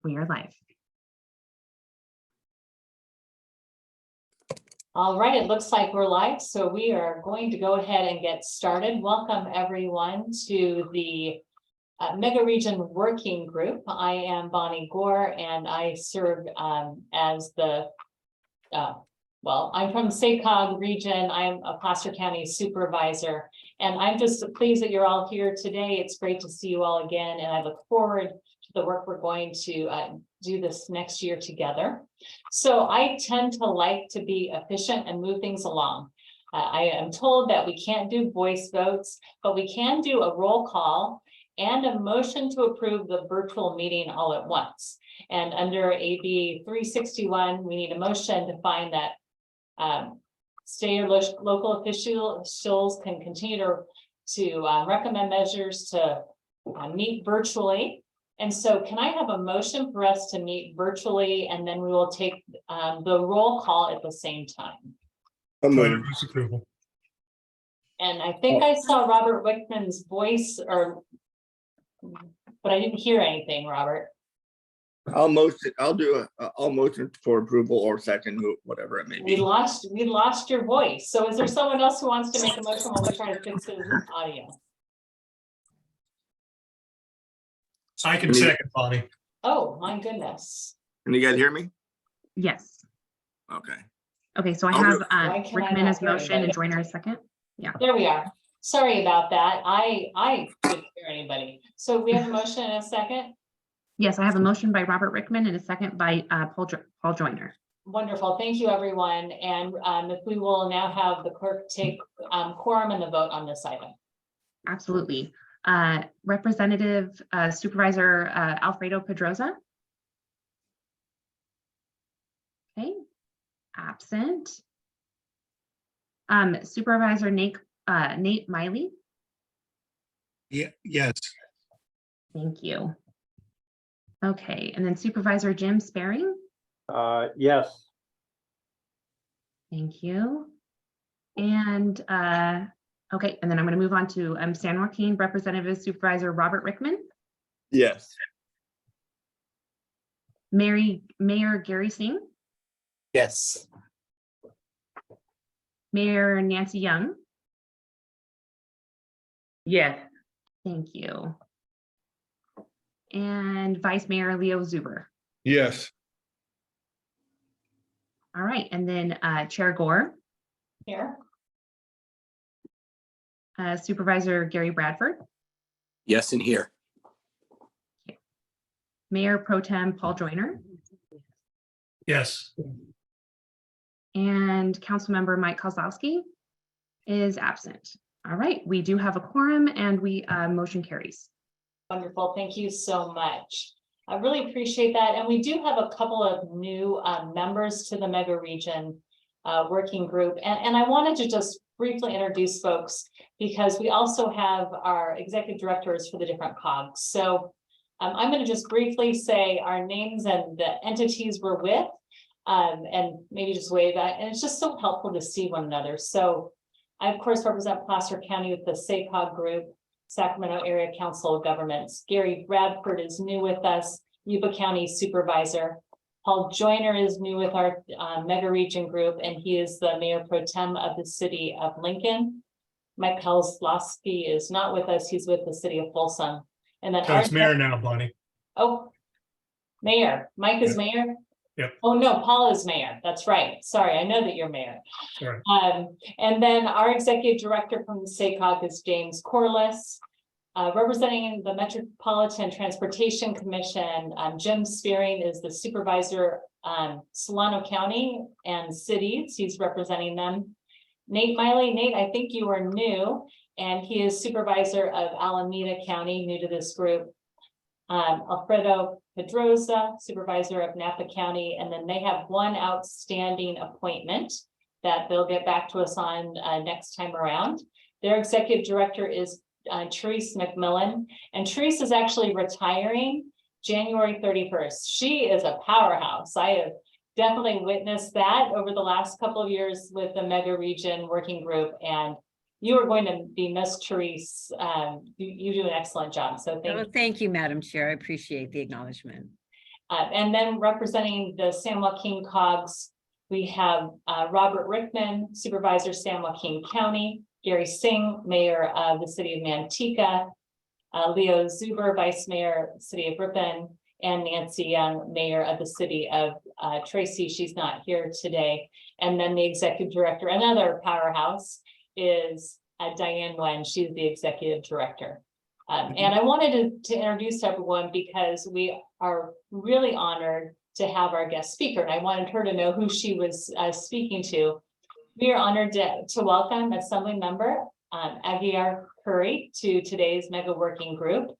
We are live. All right, it looks like we're live, so we are going to go ahead and get started. Welcome everyone to the Megaregion Working Group. I am Bonnie Gore, and I serve as the, I'm from SACOG region. I'm a Placer County supervisor, and I'm just pleased that you're all here today. It's great to see you all again, and I look forward to the work we're going to do this next year together. So I tend to like to be efficient and move things along. I am told that we can't do voice votes, but we can do a roll call and a motion to approve the virtual meeting all at once. And under AB 361, we need a motion to find that state or local officials can continue to recommend measures to meet virtually. And so can I have a motion for us to meet virtually, and then we will take the roll call at the same time? Approval. And I think I saw Robert Wickman's voice, but I didn't hear anything, Robert. I'll motion for approval or second, whatever it may We be. lost your voice. So is there someone else who wants to make a motion while we try to fix his audio? I can second, Bonnie. Oh, my goodness. Can you guys hear me? Yes. Okay. Okay, so I I'll have do- Why can I Rickman not as hear motion anybody? and Joyner as second. There we are. Sorry about that. I didn't hear anybody. So we have a motion and a second. Yes, I have a motion by Robert Rickman and a second by Paul Joyner. Wonderful. Thank you, everyone. And if we will now have the clerk take quorum and the vote on this item. Absolutely. Representative Supervisor Alfredo Pedroza. Okay, absent. Supervisor Nate Miley. Yeah, yes. Thank you. Okay, and then Supervisor Jim Sparing. Yes. Thank you. And okay, and then I'm going to move on to San Joaquin Representative Supervisor Robert Rickman. Yes. Mayor Gary Singh. Yes. Mayor Nancy Young. Yes. Thank you. And Vice Mayor Leo Zuber. Yes. All right, and then Chair Gore. Here. Supervisor Gary Bradford. Yes, and here. Mayor Pro Tem Paul Joyner. Yes. And Councilmember Mike Kozlowski is absent. All right, we do have a quorum and we motion carries. Wonderful. Thank you so much. I really appreciate that. And we do have a couple of new members to the Megaregion working group. And I wanted to just briefly introduce folks because we also have our executive directors for the different COGs. So I'm going to just briefly say our names and the entities we're with and maybe just wave that. And it's just so helpful to see one another. So I, of course, represent Placer County with the SACOG group, Sacramento Area Council of Governments. Gary Bradford is new with us, Yuba County Supervisor. Paul Joyner is new with our Megaregion group, and he is the Mayor Pro Tem of the City of Lincoln. Mike Kozlowski is not with us, he's with the City of Folsom. And then So it's mayor now, Bonnie. Oh, Mayor. Mike is mayor? Yep. Oh, no, Paul is mayor. That's right. Sorry, I know that you're mayor. Sorry. And then our executive director from the SACOG is James Corliss. Representing the Metropolitan Transportation Commission, Jim Spearing is the supervisor, Solano County and cities. He's representing them. Nate Miley. Nate, I think you are new, and he is supervisor of Alameda County, new to this group. Alfredo Pedroza, supervisor of Napa County, and then they have one outstanding appointment that they'll get back to us on next time around. Their executive director is Therese McMillan, and Therese is actually retiring January 31st. She is a powerhouse. I have definitely witnessed that over the last couple of years with the Megaregion working group, and you are going to be missed, Therese. You do an excellent job. So thank you. Thank you, Madam Chair. I appreciate the acknowledgement. And then representing the San Joaquin COGS, we have Robert Rickman, Supervisor, San Joaquin County, Gary Singh, Mayor of the City of Manteca, Leo Zuber, Vice Mayor, City of Ripon, and Nancy Young, Mayor of the City of Tracy. She's not here today. And then the Executive Director, another powerhouse, is Diane Nguyen. She's the Executive Director. And I wanted to introduce everyone because we are really honored to have our guest speaker. And I wanted her to know who she was speaking to. We are honored to welcome Assembly Member Aguiar Curry to today's Mega Working Group.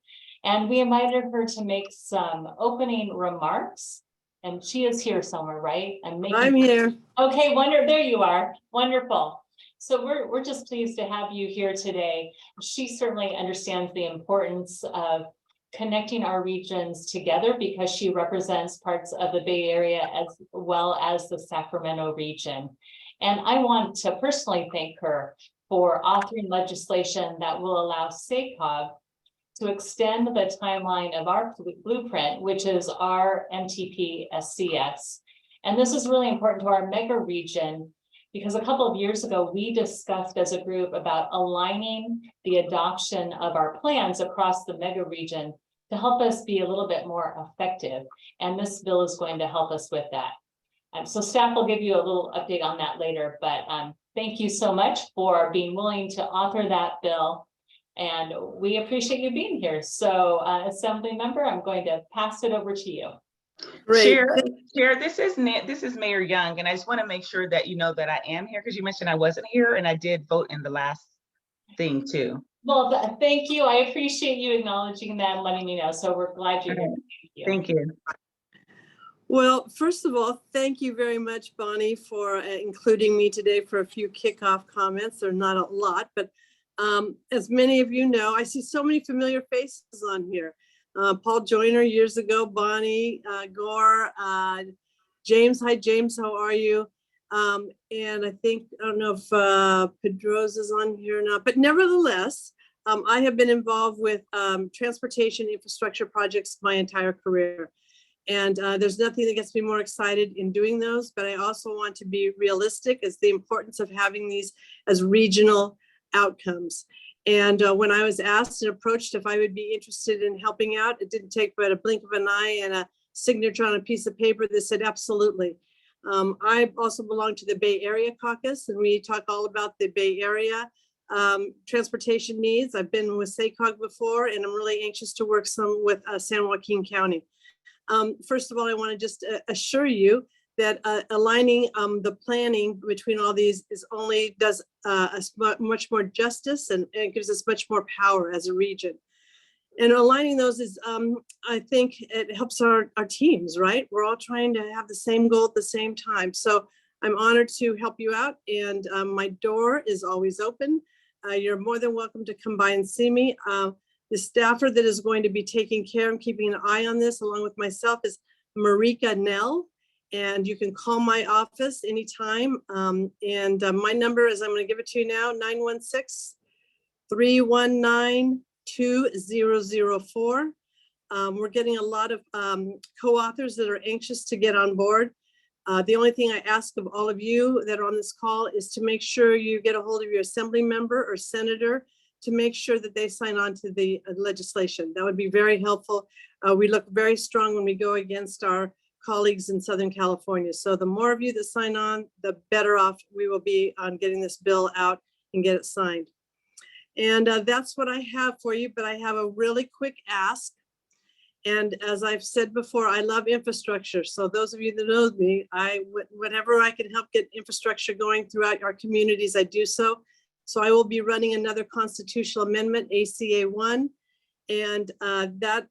And we invited her to make some opening remarks. And she is here somewhere, right? I'm here. Okay, there you are. Wonderful. So we're just pleased to have you here today. She certainly understands the importance of connecting our regions together because she represents parts of the Bay Area as well as the Sacramento region. And I want to personally thank her for authoring legislation that will allow SACOG to extend the timeline of our blueprint, which is our MTP SCS. And this is really important to our mega region because a couple of years ago, we discussed as a group about aligning the adoption of our plans across the mega region to help us be a little bit more effective. And this bill is going to help us with that. So staff will give you a little update on that later, but thank you so much for being willing to author that bill. And we appreciate you being here. So Assembly Member, I'm going to pass it over to you. Great. Chair, this is Mayor Young, and I just want to make sure that you know that I am here because you mentioned I wasn't here, and I did vote in the last thing too. Well, thank you. I appreciate you acknowledging that and letting me know. So we're glad you're here. Thank you. Well, first of all, thank you very much, Bonnie, for including me today for a few kickoff comments. They're not a lot, but as many of you know, I see so many familiar faces on here. Paul Joyner years ago, Bonnie, Gore, James. Hi, James. How are you? And I don't know if Pedro's is on here or not, but nevertheless, I have been involved with transportation infrastructure projects my entire career. And there's nothing that gets me more excited in doing those, but I also want to be realistic as the importance of having these as regional outcomes. And when I was asked and approached if I would be interested in helping out, it didn't take but a blink of an eye and a signature on a piece of paper that said absolutely. I also belong to the Bay Area Caucus, and we talk all about the Bay Area transportation needs. I've been with SACOG before, and I'm really anxious to work some with San Joaquin County. First of all, I want to just assure you that aligning the planning between all these does us much more justice and it gives us much more power as a region. And aligning those is, I think it helps our teams, right? We're all trying to have the same goal at the same time. So I'm honored to help you out, and my door is always open. You're more than welcome to come by and see me. The staffer that is going to be taking care and keeping an eye on this along with myself is Marika Nell. And you can call my office anytime. My number is, I'm going to give it to you now, 916-319-2004. We're getting a lot of co-authors that are anxious to get on board. The only thing I ask of all of you that are on this call is to make sure you get a hold of your assembly member or senator to make sure that they sign on to the legislation. That would be very helpful. We look very strong when we go against our colleagues in Southern California. So the more of you that sign on, the better off we will be on getting this bill out and get it signed. And that's what I have for you, but I have a really quick ask. And as I've said before, I love infrastructure. So those of you that know me, whenever I can help get infrastructure going throughout our communities, I do so. So I will be running another constitutional amendment, ACA 1, and that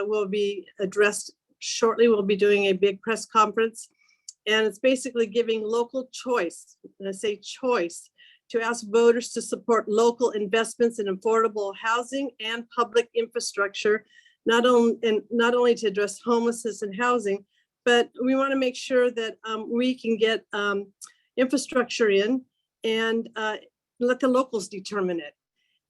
will be addressed shortly. We'll be doing a big press conference, and it's basically giving local choice, and I say choice, to ask voters to support local investments in affordable housing and public infrastructure, not only to address homelessness and housing, but we want to make sure that we can get infrastructure in and let the locals determine it.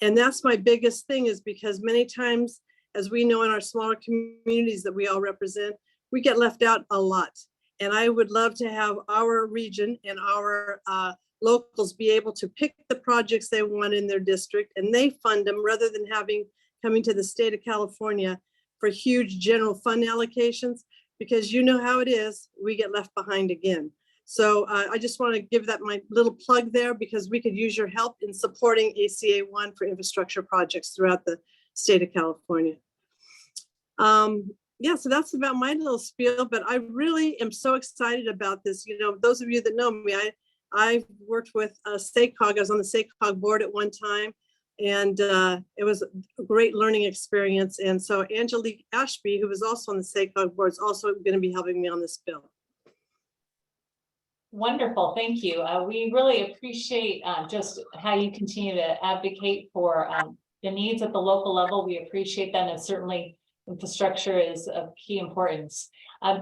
And that's my biggest thing, is because many times, as we know in our smaller communities that we all represent, we get left out a lot. And I would love to have our region and our locals be able to pick the projects they want in their district, and they fund them rather than coming to the state of California for huge general fund allocations, because you know how it is, we get left behind again. So I just want to give that my little plug there, because we could use your help in supporting ACA1 for infrastructure projects throughout the state of California. Yeah, so that's about my little spiel, but I really am so excited about this. You know, those of you that know me, I've worked with SACOG. I was on the SACOG board at one time, and it was a great learning experience. And so Angelique Ashby, who was also on the SACOG board, is also going to be helping me on this bill. Wonderful, thank you. We really appreciate just how you continue to advocate for the needs at the local level. We appreciate that, and certainly infrastructure is of key importance.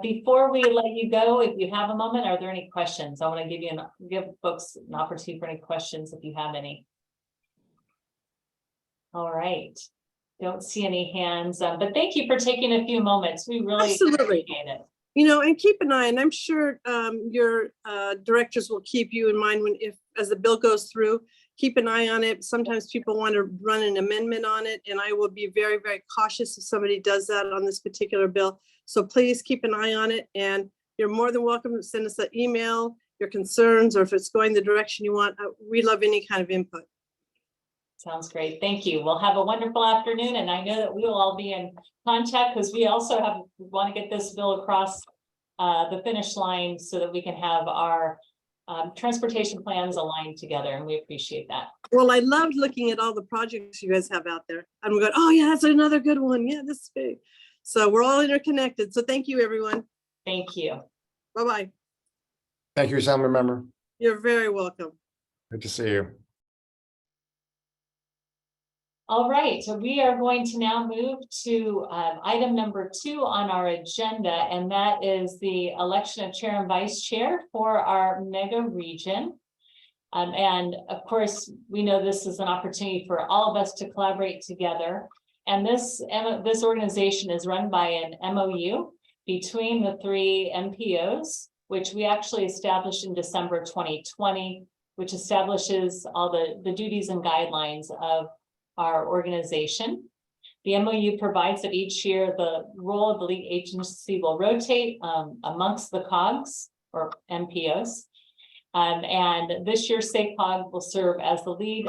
Before we let you go, if you have a moment, are there any questions? I want to give folks an opportunity for any questions if you have any. All right, don't see any hands, but thank you for taking a few moments. We really Absolutely. appreciate it. You know, and keep an eye, and I'm sure your directors will keep you in mind as the bill goes through. Keep an eye on it. Sometimes people want to run an amendment on it, and I will be very, very cautious if somebody does that on this particular bill. So please keep an eye on it, and you're more than welcome to send us an email, your concerns, or if it's going the direction you want. We love any kind of input. Sounds great. Thank you. We'll have a wonderful afternoon, and I know that we will all be in contact because we also want to get this bill across the finish line so that we can have our transportation plans aligned together, and we appreciate that. Well, I loved looking at all the projects you guys have out there. I'm going, oh yeah, that's another good one. Yeah, this is big. So we're all interconnected. So thank you, everyone. Thank you. Bye-bye. Thank you, Assembly Member. You're very welcome. Good to see you. All right, so we are going to now move to item number 2 on our agenda, and that is the election of chair and vice chair for our mega region. And of course, we know this is an opportunity for all of us to collaborate together. And this organization is run by an MOU between the 3 MPOs, which we actually established in December 2020, which establishes all the duties and guidelines of our organization. The MOU provides that each year the role of the lead agency will rotate amongst the COGs or MPOs. And this year SACOG will serve as the lead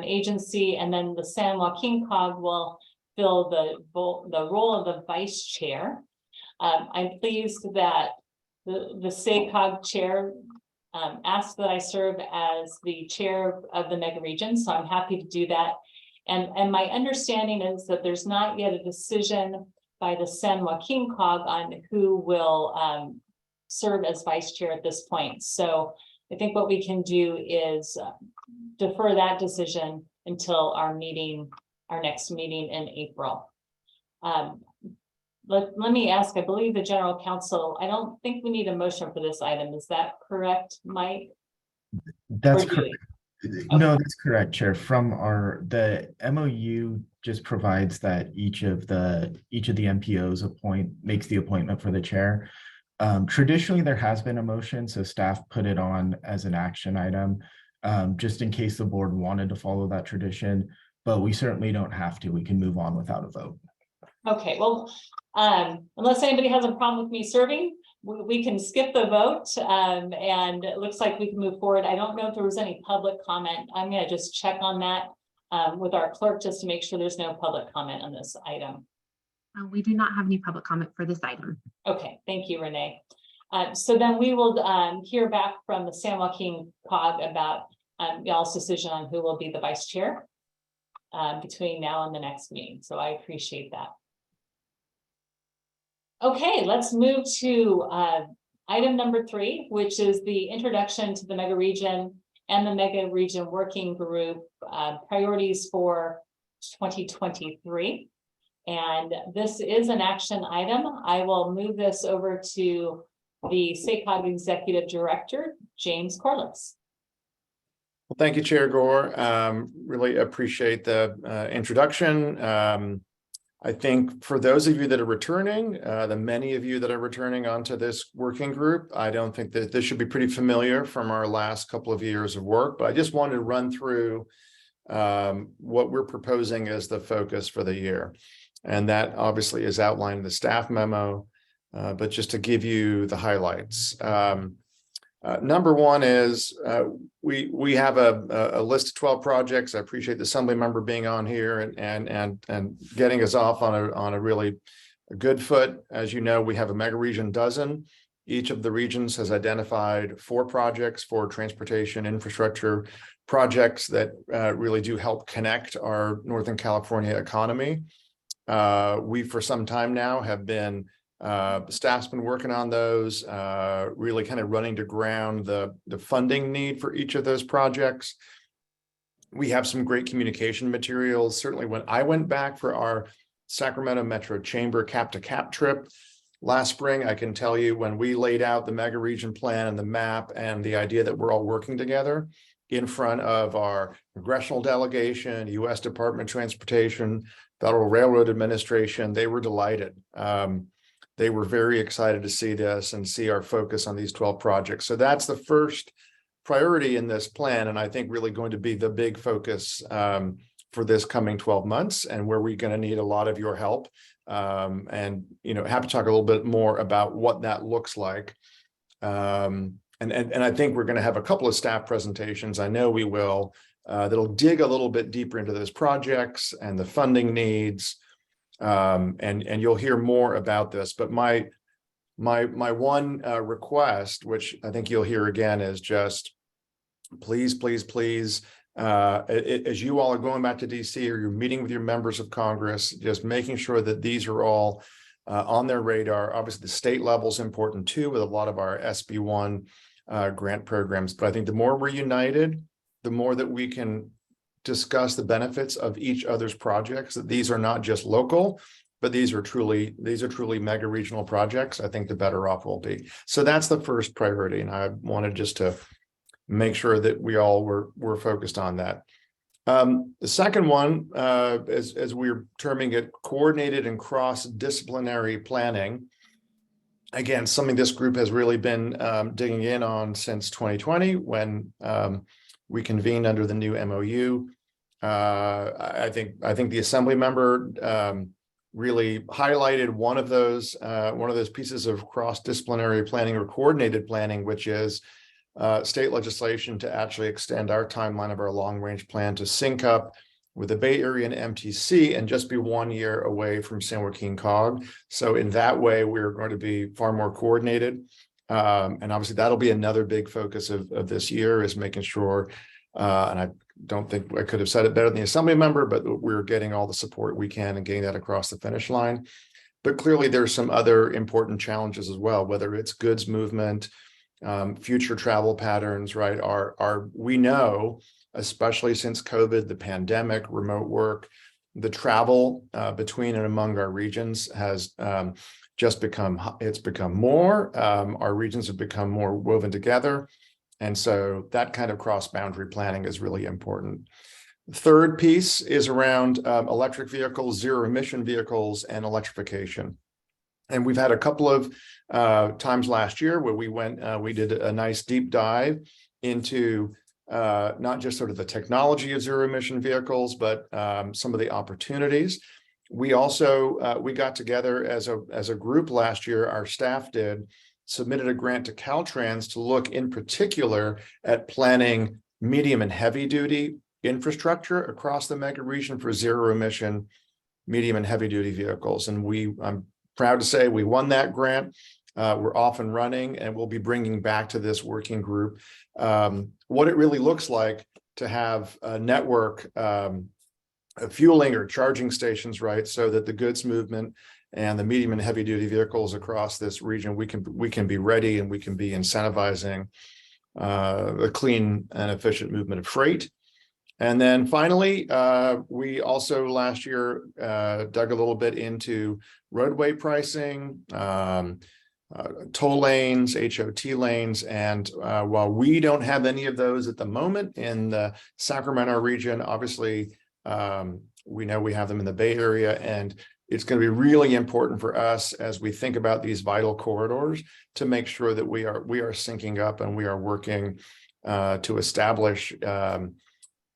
agency, and then the San Joaquin COG will fill the role of the vice chair. I'm pleased that the SACOG chair asked that I serve as the chair of the mega region, so I'm happy to do that. And my understanding is that there's not yet a decision by the San Joaquin COG on who will serve as vice chair at this point. So I think what we can do is defer that decision until our next meeting in April. Let me ask, I believe the general counsel, I don't think we need a motion for this item. Is that correct, Mike? That's Or do correct. No, that's correct, Chair. From the MOU just provides that each of the MPOs makes the appointment for the chair. Traditionally, there has been a motion, so staff put it on as an action item, just in case the board wanted to follow that tradition, but we certainly don't have to. We can move on without a vote. Okay, well, unless anybody has a problem with me serving, we can skip the vote, and it looks like we can move forward. I don't know if there was any public comment. I'm going to just check on that with our clerk just to make sure there's no public comment on this item. We do not have any public comment for this item. Okay, thank you, Renee. So then we will hear back from the San Joaquin COG about y'all's decision on who will be the vice chair between now and the next meeting. So I appreciate that. Okay, let's move to item number 3, which is the introduction to the mega region and the mega region working group priorities for 2023. And this is an action item. I will move this over to the SACOG Executive Director, James Corliss. Well, thank you, Chair Gore. Really appreciate the introduction. I think for those of you that are returning, the many of you that are returning onto this working group, I don't think that this should be pretty familiar from our last couple of years of work, but I just wanted to run through what we're proposing as the focus for the year. And that obviously is outlined in the staff memo, but just to give you the highlights. Number one is we have a list of 12 projects. I appreciate the assembly member being on here and getting us off on a really good foot. As you know, we have a mega region dozen. Each of the regions has identified 4 projects for transportation infrastructure projects that really do help connect our Northern California economy. We, for some time now, have been staff's been working on those, really kind of running to ground the funding need for each of those projects. We have some great communication materials. Certainly when I went back for our Sacramento Metro Chamber cap to cap trip last spring, I can tell you when we laid out the mega region plan and the map and the idea that we're all working together in front of our congressional delegation, U.S. Department of Transportation, Federal Railroad Administration, they were delighted. They were very excited to see this and see our focus on these 12 projects. So that's the first priority in this plan, and I think really going to be the big focus for this coming 12 months, and where we're going to need a lot of your help. And happy to talk a little bit more about what that looks like. And I think we're going to have a couple of staff presentations. I know we will. That'll dig a little bit deeper into those projects and the funding needs. And you'll hear more about this, but my one request, which I think you'll hear again, is just please, as you all are going back to DC or you're meeting with your members of Congress, just making sure that these are all on their radar. Obviously, the state level is important too, with a lot of our SB1 grant programs. But I think the more we're united, the more that we can discuss the benefits of each other's projects, that these are not just local, but these are truly mega regional projects. I think the better off we'll be. So that's the first priority. And I wanted just to make sure that we all were focused on that. The second one, as we're terming it, coordinated and cross-disciplinary planning. Again, something this group has really been digging in on since 2020 when we convened under the new MOU. I think the assembly member really highlighted one of those pieces of cross-disciplinary planning or coordinated planning, which is state legislation to actually extend our timeline of our long-range plan to sync up with the Bay Area and MTC and just be 1 year away from San Joaquin COG. So in that way, we're going to be far more coordinated. And obviously that'll be another big focus of this year, is making sure, and I don't think I could have said it better than the assembly member, but we're getting all the support we can and getting that across the finish line. But clearly there's some other important challenges as well, whether it's goods movement, future travel patterns, right? We know, especially since COVID, the pandemic, remote work, the travel between and among our regions has just become more. Our regions have become more woven together. And so that kind of cross-boundary planning is really important. Third piece is around electric vehicles, zero emission vehicles, and electrification. And we've had a couple of times last year where we did a nice deep dive into not just sort of the technology of zero emission vehicles, but some of the opportunities. We also, we got together as a group last year, our staff submitted a grant to Caltrans to look in particular at planning medium and heavy duty infrastructure across the mega region for zero emission medium and heavy duty vehicles. And I'm proud to say we won that grant. We're off and running, and we'll be bringing back to this working group what it really looks like to have a network of fueling or charging stations, right? So that the goods movement and the medium and heavy duty vehicles across this region, we can be ready and we can be incentivizing a clean and efficient movement of freight. And then finally, we also last year dug a little bit into roadway pricing, toll lanes, HOT lanes. And while we don't have any of those at the moment in the Sacramento region, obviously, we know we have them in the Bay Area, and it's going to be really important for us as we think about these vital corridors to make sure that we are syncing up and we are working to establish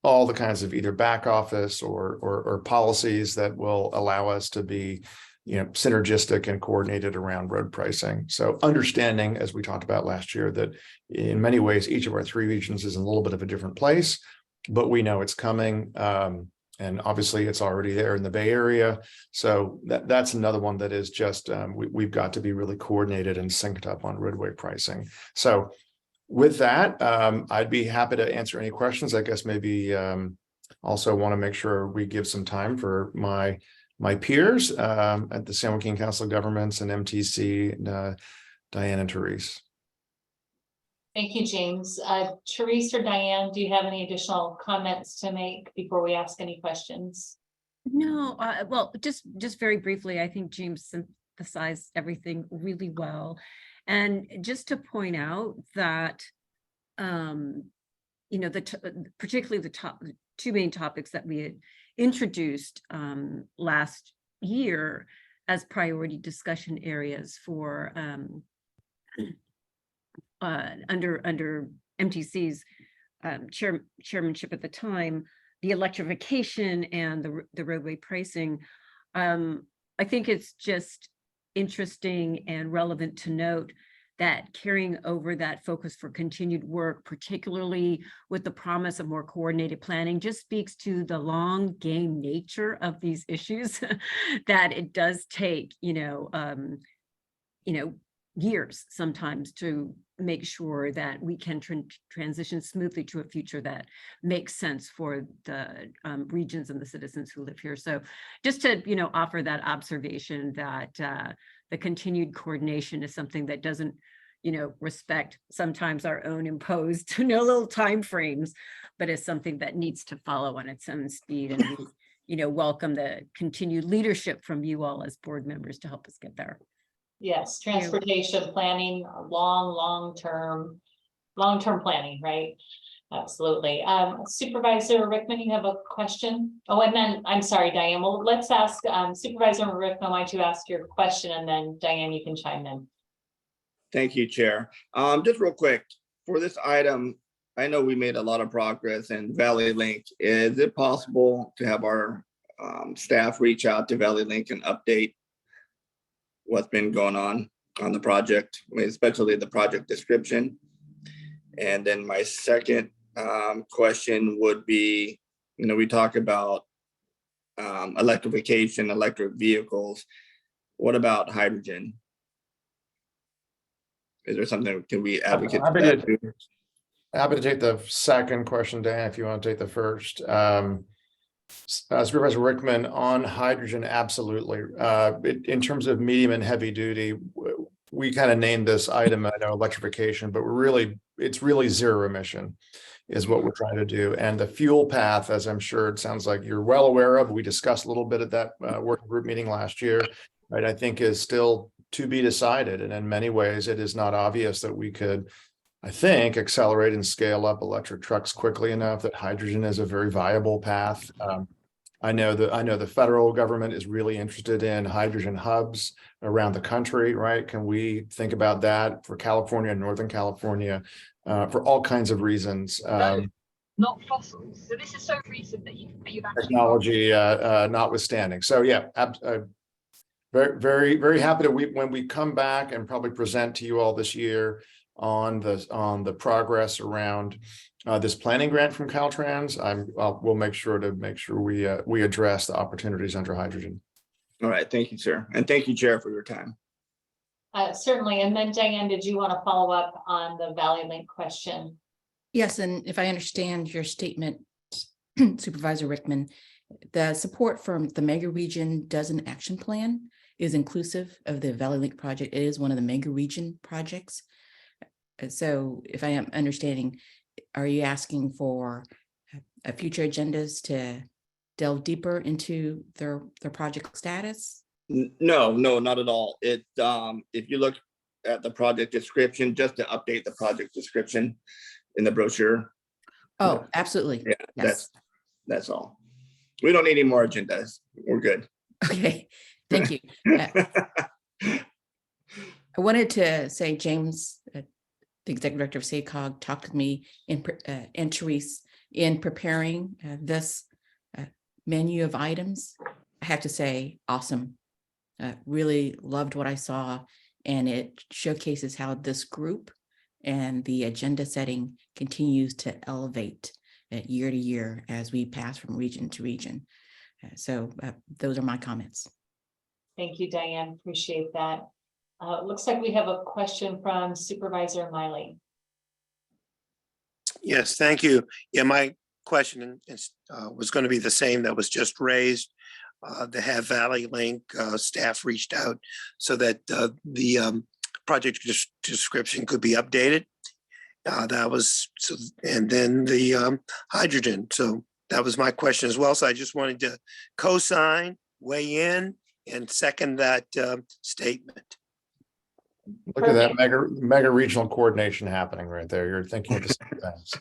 all the kinds of either back office or policies that will allow us to be, synergistic and coordinated around road pricing. So understanding, as we talked about last year, that in many ways, each of our 3 regions is in a little bit of a different place, but we know it's coming. And obviously it's already there in the Bay Area. So that's another one that is just, we've got to be really coordinated and synced up on roadway pricing. So with that, I'd be happy to answer any questions. I guess maybe also want to make sure we give some time for my peers at the San Joaquin Council of Governments and MTC, Diane and Therese. Thank you, James. Therese or Diane, do you have any additional comments to make before we ask any questions? No, well, just very briefly, I think James synthesized everything really well. And just to point out that, particularly the 2 main topics that we had introduced last year as priority discussion areas for under MTC's chairmanship at the time, the electrification and the roadway pricing. I think it's just interesting and relevant to note that carrying over that focus for continued work, particularly with the promise of more coordinated planning, just speaks to the long game nature of these issues, that it does take, years sometimes to make sure that we can transition smoothly to a future that makes sense for the regions and the citizens who live here. So just to, offer that observation that the continued coordination is something that doesn't, respect sometimes our own imposed, little timeframes, but is something that needs to follow on its own speed. And we, welcome the continued leadership from you all as board members to help us get there. Yes, transportation planning, long-term planning, right? Absolutely. Supervisor Rickman, you have a question? Oh, and then, I'm sorry, Diane. Well, let's ask Supervisor Rickman, why don't you ask your question, and then Diane, you can chime in. Thank you, Chair. Just real quick, for this item, I know we made a lot of progress in Valley Link. Is it possible to have our staff reach out to Valley Link and update what's been going on the project, especially the project description? And then my second question would be, we talk about electrification, electric vehicles. What about hydrogen? Is there something, can we advocate for that too? Happy to take the second question, Dan, if you want to take the first. Supervisor Rickman, on hydrogen, absolutely. In terms of medium and heavy duty, we kind of named this item, I know, electrification, but it's really zero emission is what we're trying to do. And the fuel path, as I'm sure it sounds like you're well aware of, we discussed a little bit at that working group meeting last year, right, I think is still to be decided. And in many ways, it is not obvious that we could, I think, accelerate and scale up electric trucks quickly enough that hydrogen is a very viable path. I know the federal government is really interested in hydrogen hubs around the country, right? Can we think about that for California and Northern California for all kinds of reasons? Not fossils. So this is so recent that you've actually technology notwithstanding. So yeah, very, very happy to when we come back and probably present to you all this year on the progress around this planning grant from Caltrans. We'll make sure we address the opportunities under hydrogen. All right, thank you, sir, and thank you, Chair, for your time. Certainly, and then Diane, did you want to follow up on the Valley Link question? Yes, and if I understand your statement, Supervisor Rickman, the support from the Megaregion Dozen Action Plan is inclusive of the Valley Link project. It is one of the Megaregion projects. So if I am understanding, are you asking for future agendas to delve deeper into their project status? No, not at all. If you look at the project description, just to update the project description in the brochure. Oh, absolutely. Yeah, yes. That's all. We don't need any more agendas. We're good. Okay, Thank you. I wanted to say, James, the executive director of SACOG, talked with me and Therese in preparing this menu of items. I have to say, awesome. Really loved what I saw, and it showcases how this group and the agenda setting continues to elevate year to year as we pass from region to region. So those are my comments. Thank you, Diane. Appreciate that. It looks like we have a question from Supervisor Miley. Yes, thank you. Yeah, my question was going to be the same that was just raised. The Have Valley Link staff reached out so that the project description could be updated. That was, so, and then the hydrogen. So that was my question as well. So I just wanted to co-sign, weigh in, and second that statement. Look at that mega regional coordination happening right there. You're thinking of the same things.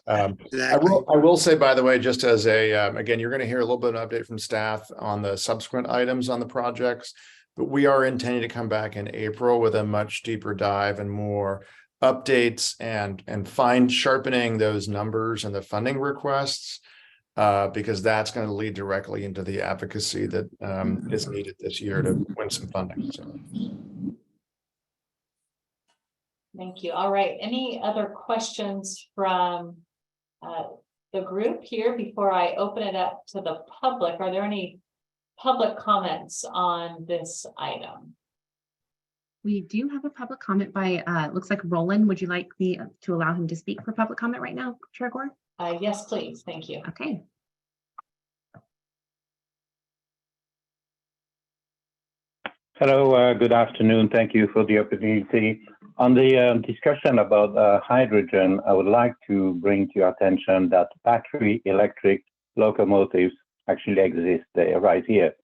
Exactly. I will say, by the way, just as a, again, you're going to hear a little bit of an update from staff on the subsequent items on the projects, but we are intending to come back in April with a much deeper dive and more updates and fine sharpening those numbers and the funding requests, because that's going to lead directly into the advocacy that is needed this year to win some funding. So. Thank you. All right. Any other questions from the group here before I open it up to the public? Are there any public comments on this item? We do have a public comment by, looks like Roland. Would you like me to allow him to speak for public comment right now, Chair Gore? Yes, please. Thank you. Okay. Hello, good afternoon. Thank you for the opportunity. On the discussion about hydrogen, I would like to bring to your attention that battery electric locomotives actually exist right here.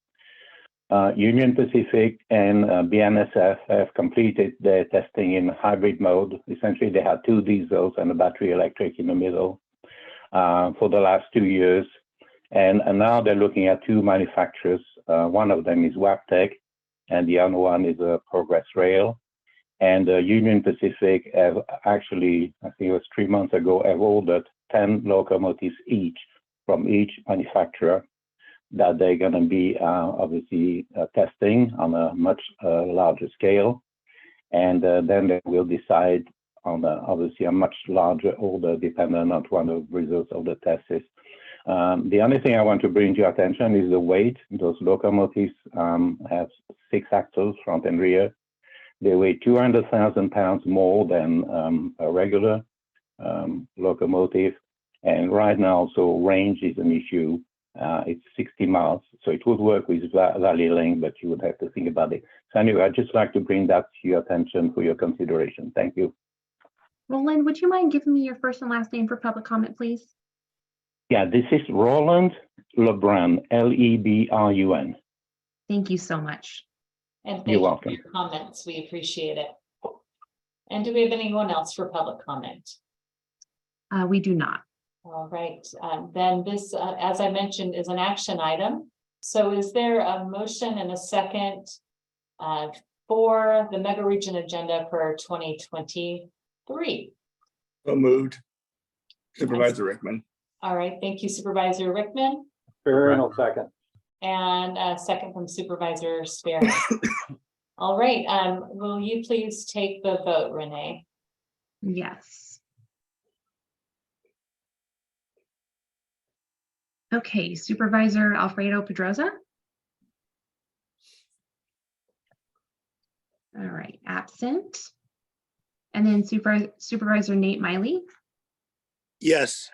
Union Pacific and BNSF have completed their testing in hybrid mode. Essentially, they had 2 diesels and a battery electric in the middle for the last 2 years. And now they're looking at 2 manufacturers. One of them is Wabtec, and the other one is Progress Rail. And Union Pacific have actually, I think it was 3 months ago, have ordered 10 locomotives each from each manufacturer that they're going to be obviously testing on a much larger scale. And then they will decide on obviously a much larger order depending on what the results of the test is. The only thing I want to bring to your attention is the weight. Those locomotives have 6 axles, front and rear. They weigh 200,000 pounds more than a regular locomotive. And right now, so range is an issue. It's 60 miles, so it would work with Valley Link, but you would have to think about it. So anyway, I'd just like to bring that to your attention for your consideration. Thank you. Roland, would you mind giving me your first and last name for public comment, please? Yeah, this is Roland Lebrun, Lebrun. Thank you so much. And thank You're you welcome. for your comments. We appreciate it. And do we have anyone else for public comment? We do not. All right, then this, as I mentioned, is an action item. So is there a motion and a second for the mega region agenda for 2023? So moved. Supervisor Rickman. All right, thank you, Supervisor Rickman. Sparrow, second. And a second from Supervisor Sparrow. All right, will you please take the vote, Renee? Yes. Okay, Supervisor Alfredo Pedroza. All right, absent. And then Supervisor Nate Miley, Yes.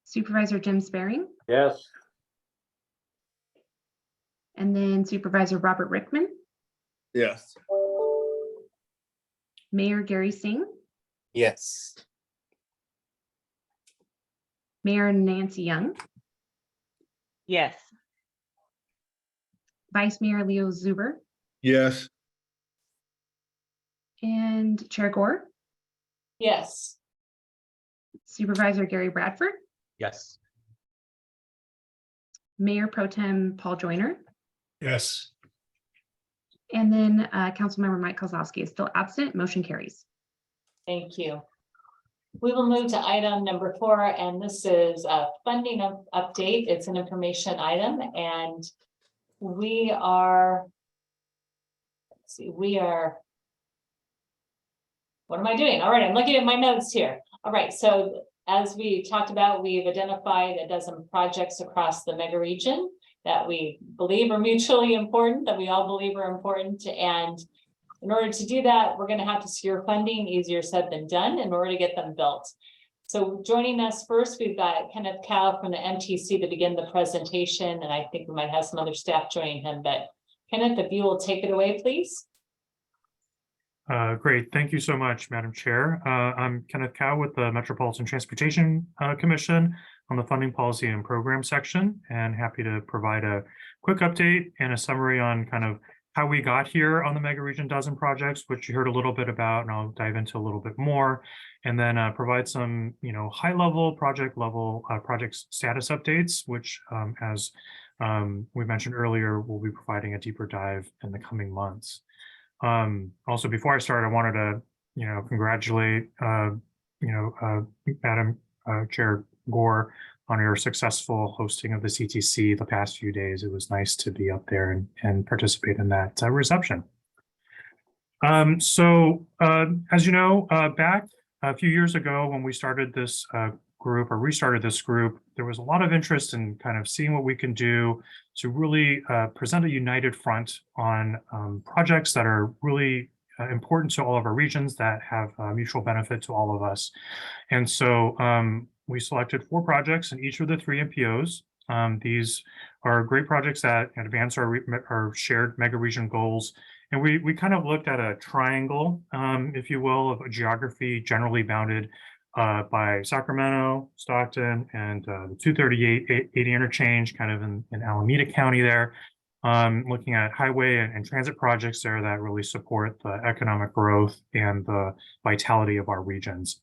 Supervisor Jim Sparing, Yes. and then Supervisor Robert Rickman, Yes. Mayor Gary Singh, Yes. Mayor Nancy Young, Yes. Vice Mayor Leo Zuber, Yes. and Chair Gore, Yes. Supervisor Gary Bradford, Yes. Mayor Pro Tem Paul Joyner, Yes. And then Councilmember Mike Kozlowski is still absent. Motion carries. Thank you. We will move to item number 4, and this is a funding update. It's an information item, and we are, let's see, what am I doing? All right, I'm looking at my notes here. All right, so as we talked about, we've identified a dozen projects across the mega region that we believe are mutually important, that we all believe are important. And in order to do that, we're going to have to secure funding, easier said than done, in order to get them built. So joining us first, we've got Kenneth Cow from the MTC to begin the presentation, and I think we might have some other staff joining him, but Kenneth, if you will take it away, please. Great. Thank you so much, Madam Chair. I'm Kenneth Cow with the Metropolitan Transportation Commission on the Funding Policy and Program section, and happy to provide a quick update and a summary on kind of how we got here on the Mega Region Dozen projects, which you heard a little bit about, and I'll dive into a little bit more, and then provide some, high level, project status updates, which as we mentioned earlier, we'll be providing a deeper dive in the coming months. Also, before I start, I wanted to, congratulate, Madam Chair Gore on your successful hosting of the CTC the past few days. It was nice to be up there and participate in that reception. As you know, back a few years ago when we started this group or restarted this group, there was a lot of interest in kind of seeing what we can do to really present a united front on projects that are really important to all of our regions that have mutual benefit to all of us. And so we selected 4 projects in each of the 3 MPOs. These are great projects that advance our shared mega region goals. And we kind of looked at a triangle, if you will, of a geography generally bounded by Sacramento, Stockton, and the 238-80 interchange, kind of in Alameda County there, looking at highway and transit projects there that really support the economic growth and the vitality of our regions.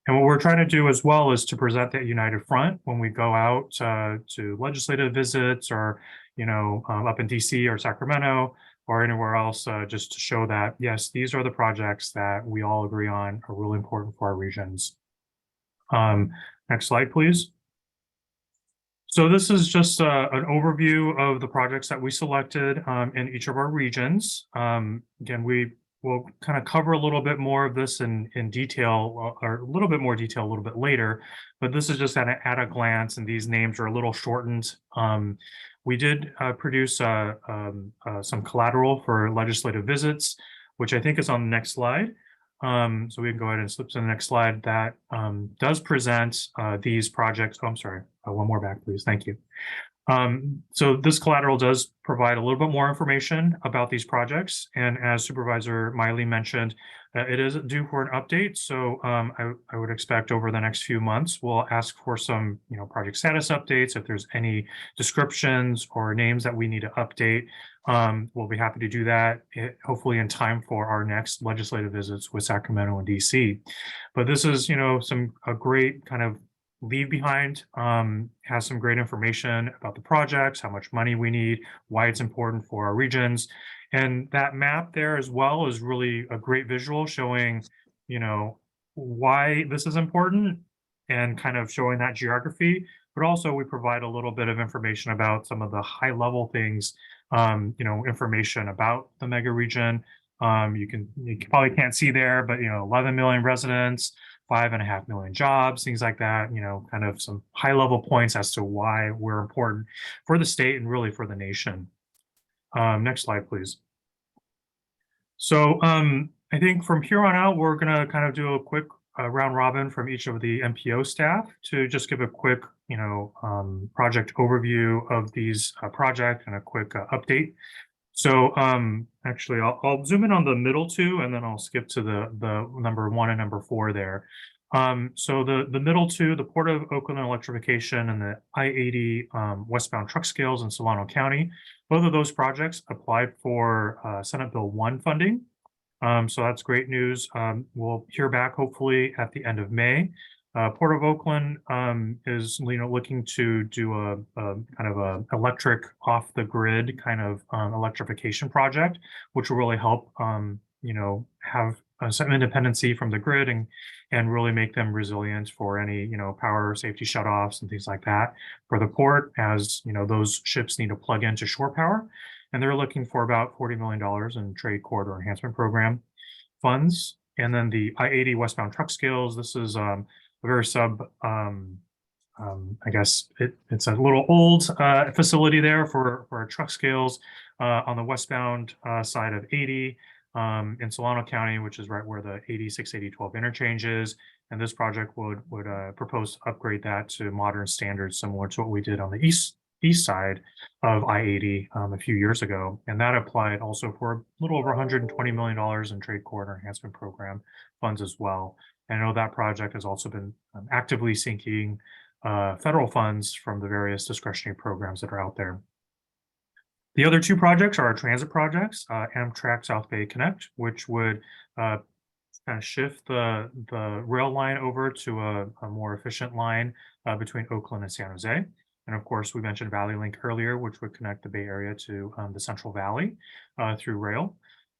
And what we're trying to do as well is to present that united front when we go out to legislative visits or, up in DC or Sacramento or anywhere else, just to show that, yes, these are the projects that we all agree on are really important for our regions. Next slide, please. So this is just an overview of the projects that we selected in each of our regions. Again, we will kind of cover a little bit more of this in detail, or a little bit more detail a little bit later, but this is just at a glance, and these names are a little shortened. We did produce some collateral for legislative visits, which I think is on the next slide. So we can go ahead and slip to the next slide that does present these projects. Oh, I'm sorry, one more back, please. Thank you. So this collateral does provide a little bit more information about these projects. And as Supervisor Miley mentioned, it is due for an update. So I would expect over the next few months, we'll ask for some project status updates. If there's any descriptions or names that we need to update, we'll be happy to do that, hopefully in time for our next legislative visits with Sacramento and DC. But this is, a great kind of leave behind, has some great information about the projects, how much money we need, why it's important for our regions. And that map there as well is really a great visual showing, why this is important and kind of showing that geography. But also we provide a little bit of information about some of the high level things, information about the mega region. You probably can't see there, but 11 million residents, 5.5 million jobs, things like that, kind of some high level points as to why we're important for the state and really for the nation. Next slide, please. So I think from here on out, we're going to kind of do a quick round robin from each of the MPO staff to just give a quick, project overview of these projects and a quick update. So actually, I'll zoom in on the middle 2, and then I'll skip to the number 1 and number 4 there. So the middle 2, the Port of Oakland electrification and the I-80 westbound truck scales in Solano County, both of those projects applied for Senate Bill 1 funding. So that's great news. We'll hear back hopefully at the end of May. Port of Oakland is looking to do a kind of a electric off the grid kind of electrification project, which will really help have some independency from the grid and really make them resilient for any power safety shutoffs and things like that. For the port, as those ships need to plug into shore power, and they're looking for about $40 million in trade corridor enhancement program funds. And then the I-80 westbound truck scales. This is a very I guess it's a little old facility there for truck scales on the westbound side of 80 in Solano County, which is right where the 86-80-12 interchange is. And this project would propose to upgrade that to modern standards, similar to what we did on the east side of I-80 a few years ago. And that applied also for a little over $120 million in trade corridor enhancement program funds as well. And I know that project has also been actively seeking federal funds from the various discretionary programs that are out there. The other two projects are our transit projects, Amtrak South Bay Connect, which would kind of shift the rail line over to a more efficient line between Oakland and San Jose. And of course, we mentioned Valley Link earlier, which would connect the Bay Area to the Central Valley through rail.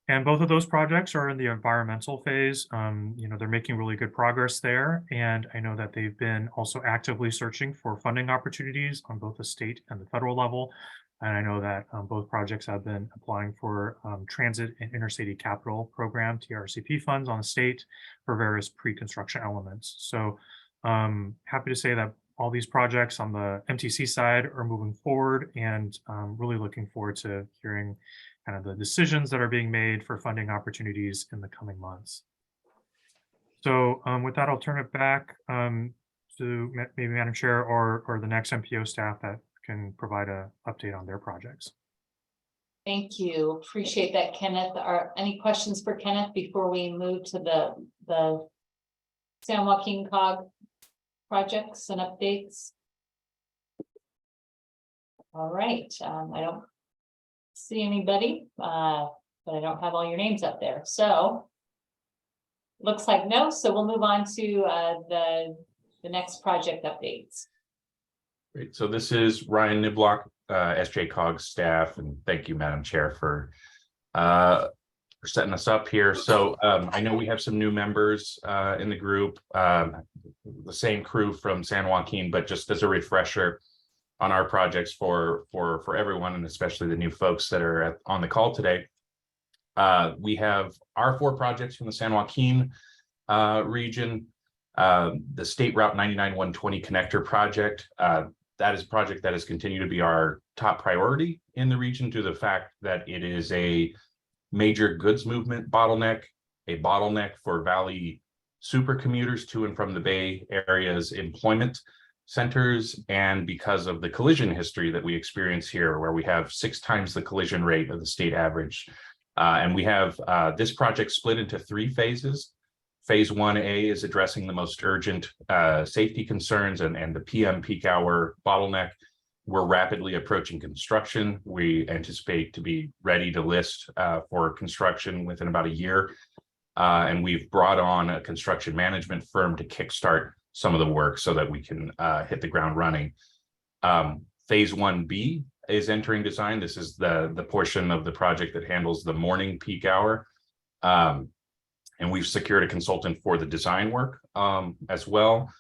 And both of those projects are in the environmental phase. They're making really good progress there. And I know that they've been also actively searching for funding opportunities on both the state and the federal level. And I know that both projects have been applying for Transit and Intercity Capital Program, TRCP funds on the state for various pre-construction elements. So happy to say that all these projects on the MTC side are moving forward, and really looking forward to hearing kind of the decisions that are being made for funding opportunities in the coming months. So with that, I'll turn it back to maybe Madam Chair or the next MPO staff that can provide an update on their projects. Thank you. Appreciate that, Kenneth. Are any questions for Kenneth before we move to the San Joaquin COG projects and updates? All right. I don't see anybody, but I don't have all your names up there. So looks like no. So we'll move on to the next project updates. Great. So this is Ryan Niblock, SJCOG staff, and thank you, Madam Chair, for setting us up here. So I know we have some new members in the group, the same crew from San Joaquin, but just as a refresher on our projects for everyone, and especially the new folks that are on the call today. We have our 4 projects from the San Joaquin region. The State Route 99-120 connector project. That is a project that has continued to be our top priority in the region due to the fact that it is a major goods movement bottleneck, a bottleneck for Valley super commuters to and from the Bay Area's employment centers, and because of the collision history that we experience here, where we have 6 times the collision rate of the state average. And we have this project split into 3 phases. Phase 1A is addressing the most urgent safety concerns and the PM peak hour bottleneck. We're rapidly approaching construction. We anticipate to be ready to list for construction within about a year. And we've brought on a construction management firm to kickstart some of the work so that we can hit the ground running. Phase 1B is entering design. This is the portion of the project that handles the morning peak hour. And we've secured a consultant for the design work as well.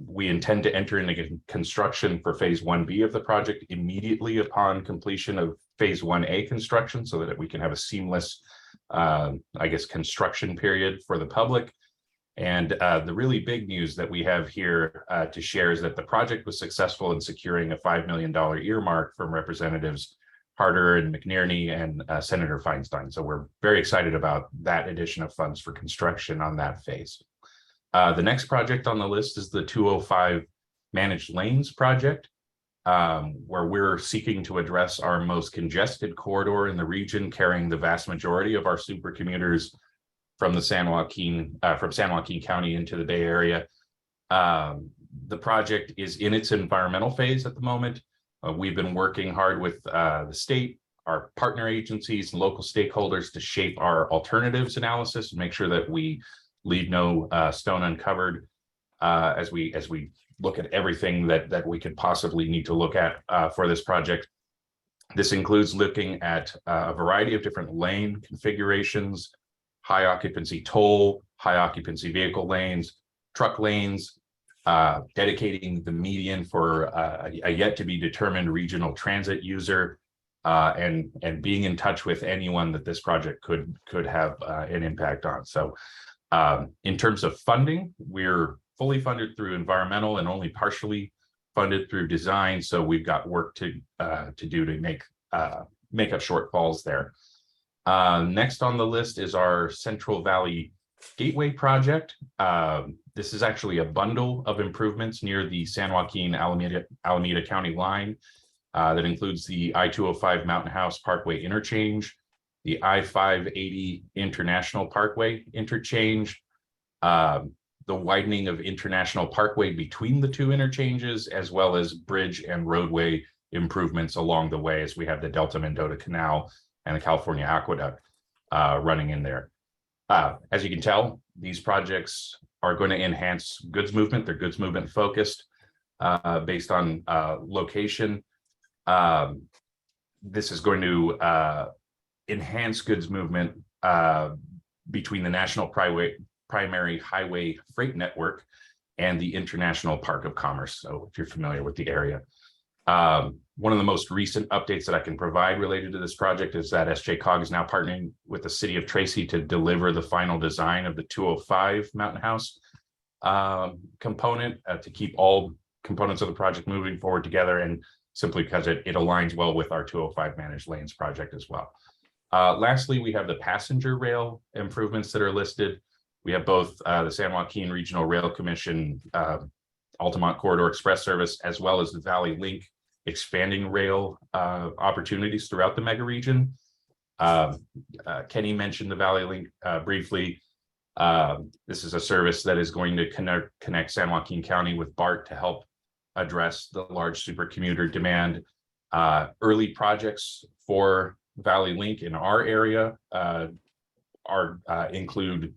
We intend to enter into construction for phase 1B of the project immediately upon completion of phase 1A construction, so that we can have a seamless, construction period for the public. And the really big news that we have here to share is that the project was successful in securing a $5 million earmark from Representatives Harder and McNerney and Senator Feinstein. So we're very excited about that addition of funds for construction on that phase. The next project on the list is the 205 Managed Lanes project, where we're seeking to address our most congested corridor in the region, carrying the vast majority of our super commuters from the San Joaquin County into the Bay Area. The project is in its environmental phase at the moment. We've been working hard with the state, our partner agencies, and local stakeholders to shape our alternatives analysis and make sure that we leave no stone uncovered. as we look at everything that we could possibly need to look at for this project. This includes looking at a variety of different lane configurations, high occupancy toll, high occupancy vehicle lanes, truck lanes, dedicating the median for a yet to be determined regional transit user, and being in touch with anyone that this project could have an impact on. So in terms of funding, we're fully funded through environmental and only partially funded through design. So we've got work to do to make up shortfalls there. Next on the list is our Central Valley Gateway project. This is actually a bundle of improvements near the San Joaquin Alameda County line that includes the I-205 Mountain House Parkway interchange, the I-580 International Parkway interchange, the widening of International Parkway between the two interchanges, as well as bridge and roadway improvements along the way, as we have the Delta Mendota Canal and the California Aqueduct running in there. As you can tell, these projects are going to enhance goods movement. They're goods movement focused based on location. This is going to enhance goods movement between the National Primary Highway Freight Network and the International Park of Commerce. So if you're familiar with the area. One of the most recent updates that I can provide related to this project is that SJCOG is now partnering with the city of Tracy to deliver the final design of the 205 Mountain House component to keep all components of the project moving forward together, and simply because it aligns well with our 205 Managed Lanes project as well. Lastly, we have the passenger rail improvements that are listed. We have both the San Joaquin Regional Rail Commission Altamont Corridor Express Service, as well as the Valley Link expanding rail opportunities throughout the mega region. Kenny mentioned the Valley Link briefly. This is a service that is going to connect San Joaquin County with BART to help address the large supercommuter demand. Early projects for Valley Link in our area include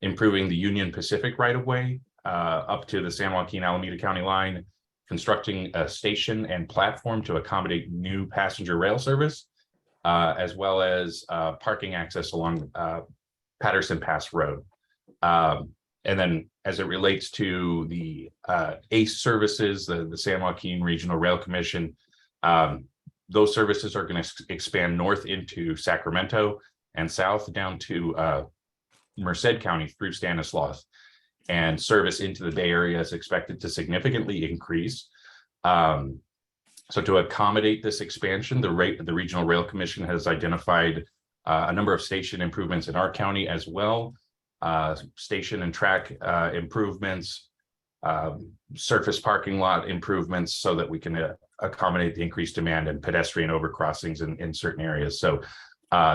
improving the Union Pacific right-of-way up to the San Joaquin Alameda County line, constructing a station and platform to accommodate new passenger rail service, as well as parking access along Patterson Pass Road. And then as it relates to the ACE services, the San Joaquin Regional Rail Commission, those services are going to expand north into Sacramento and south down to Merced County through Stanislaus, and service into the Bay Area is expected to significantly increase. So to accommodate this expansion, the Regional Rail Commission has identified a number of station improvements in our county as well, station and track improvements, surface parking lot improvements, so that we can accommodate the increased demand and pedestrian overcrossings in certain areas. So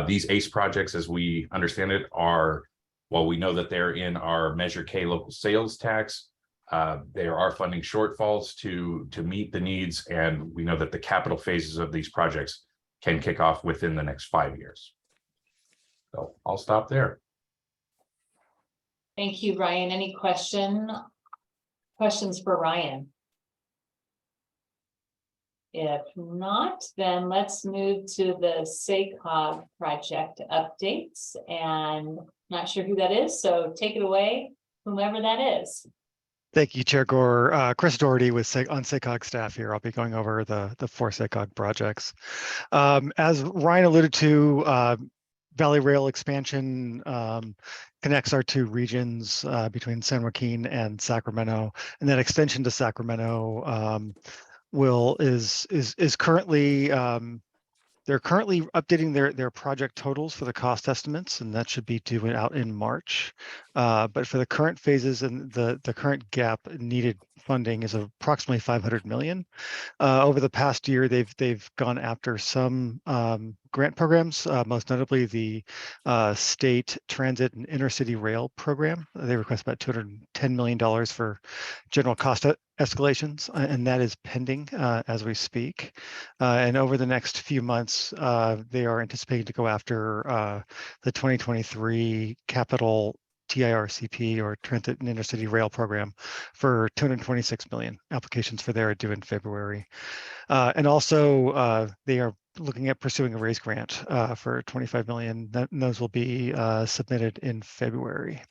these ACE projects, as we understand it, are, while we know that they're in our Measure K local sales tax, there are funding shortfalls to meet the needs, and we know that the capital phases of these projects can kick off within the next 5 years. So I'll stop there. Thank you, Ryan. Any questions for Ryan? If not, then let's move to the SACOG project updates, and not sure who that is, so take it away, whomever that is. Thank you, Chair Gore. Chris Doherty on SACOG staff here. I'll be going over the 4 SACOG projects. As Ryan alluded to, Valley Rail expansion connects our 2 regions between San Joaquin and Sacramento, and that extension to Sacramento is currently they're currently updating their project totals for the cost estimates, and that should be due out in March. But for the current phases and the current gap, needed funding is approximately $500 million. Over the past year, they've gone after some grant programs, most notably the State Transit and Intercity Rail Program. They request about $210 million for general cost escalations, and that is pending as we speak. And over the next few months, they are anticipating to go after the 2023 capital TIRCP or Transit and Intercity Rail Program for 226 million. Applications for there are due in February. And also they are looking at pursuing a raise grant for 25 million. Those will be submitted in February.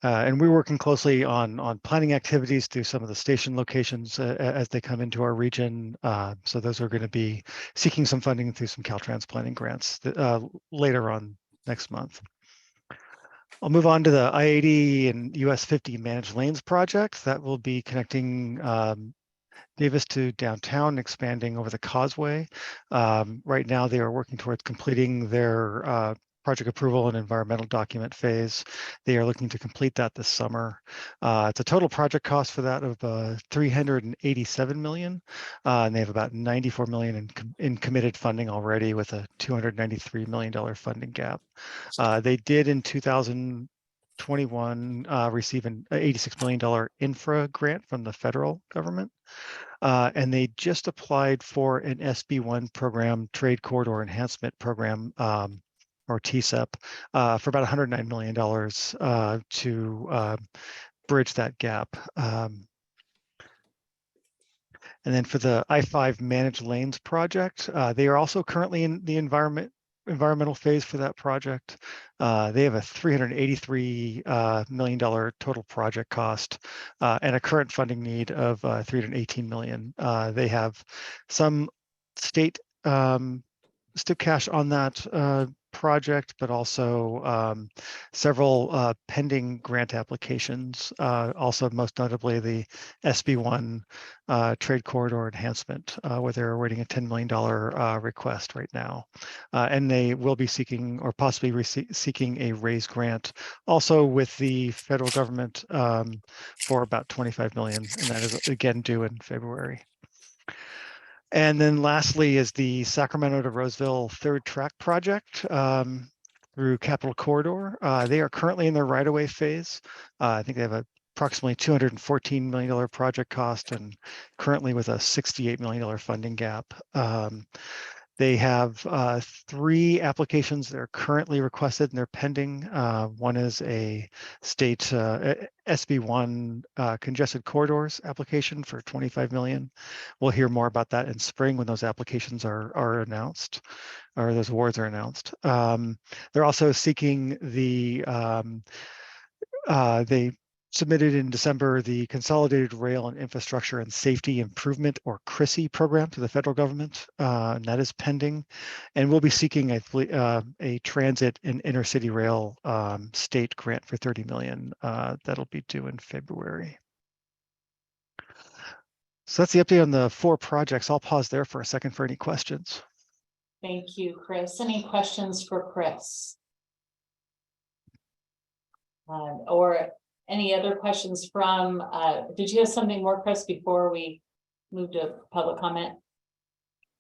And we're working closely on planning activities through some of the station locations as they come into our region. So those are going to be seeking some funding through some Caltrans planning grants later on next month. I'll move on to the I-80 and US 50 managed lanes project that will be connecting Davis to downtown, expanding over the causeway. Right now, they are working towards completing their project approval and environmental document phase. They are looking to complete that this summer. It's a total project cost for that of 387 million, and they have about 94 million in committed funding already, with a $293 million funding gap. They did in 2021 receive an $86 million infra grant from the federal government. And they just applied for an SB1 program, Trade Corridor Enhancement Program, or TCEP, for about $109 million to bridge that gap. And then for the I-5 Managed Lanes project, they are also currently in the environmental phase for that project. They have a $383 million total project cost and a current funding need of $318 million. They have some state cash on that project, but also several pending grant applications. Also, most notably, the SB1 Trade Corridor Enhancement, where they're awaiting a $10 million request right now. And they will be seeking, or possibly seeking, a raise grant also with the federal government for about 25 million. And that is again due in February. And then lastly is the Sacramento to Roseville third track project through Capital Corridor. They are currently in their right-of-way phase. I think they have approximately $214 million project cost, and currently with a $68 million funding gap. They have 3 applications that are currently requested and they're pending. One is a state SB1 congested corridors application for 25 million. We'll hear more about that in spring when those applications are announced, or those awards are announced. They're also seeking the, they submitted in December the Consolidated Rail and Infrastructure and Safety Improvement, or CRISI program, to the federal government, and that is pending. And we'll be seeking a transit and intercity rail state grant for 30 million. That'll be due in February. So that's the update on the 4 projects. I'll pause there for a second for any questions. Thank you, Chris. Any questions for Chris? Or any other questions from, did you have something more, Chris, before we move to public comment?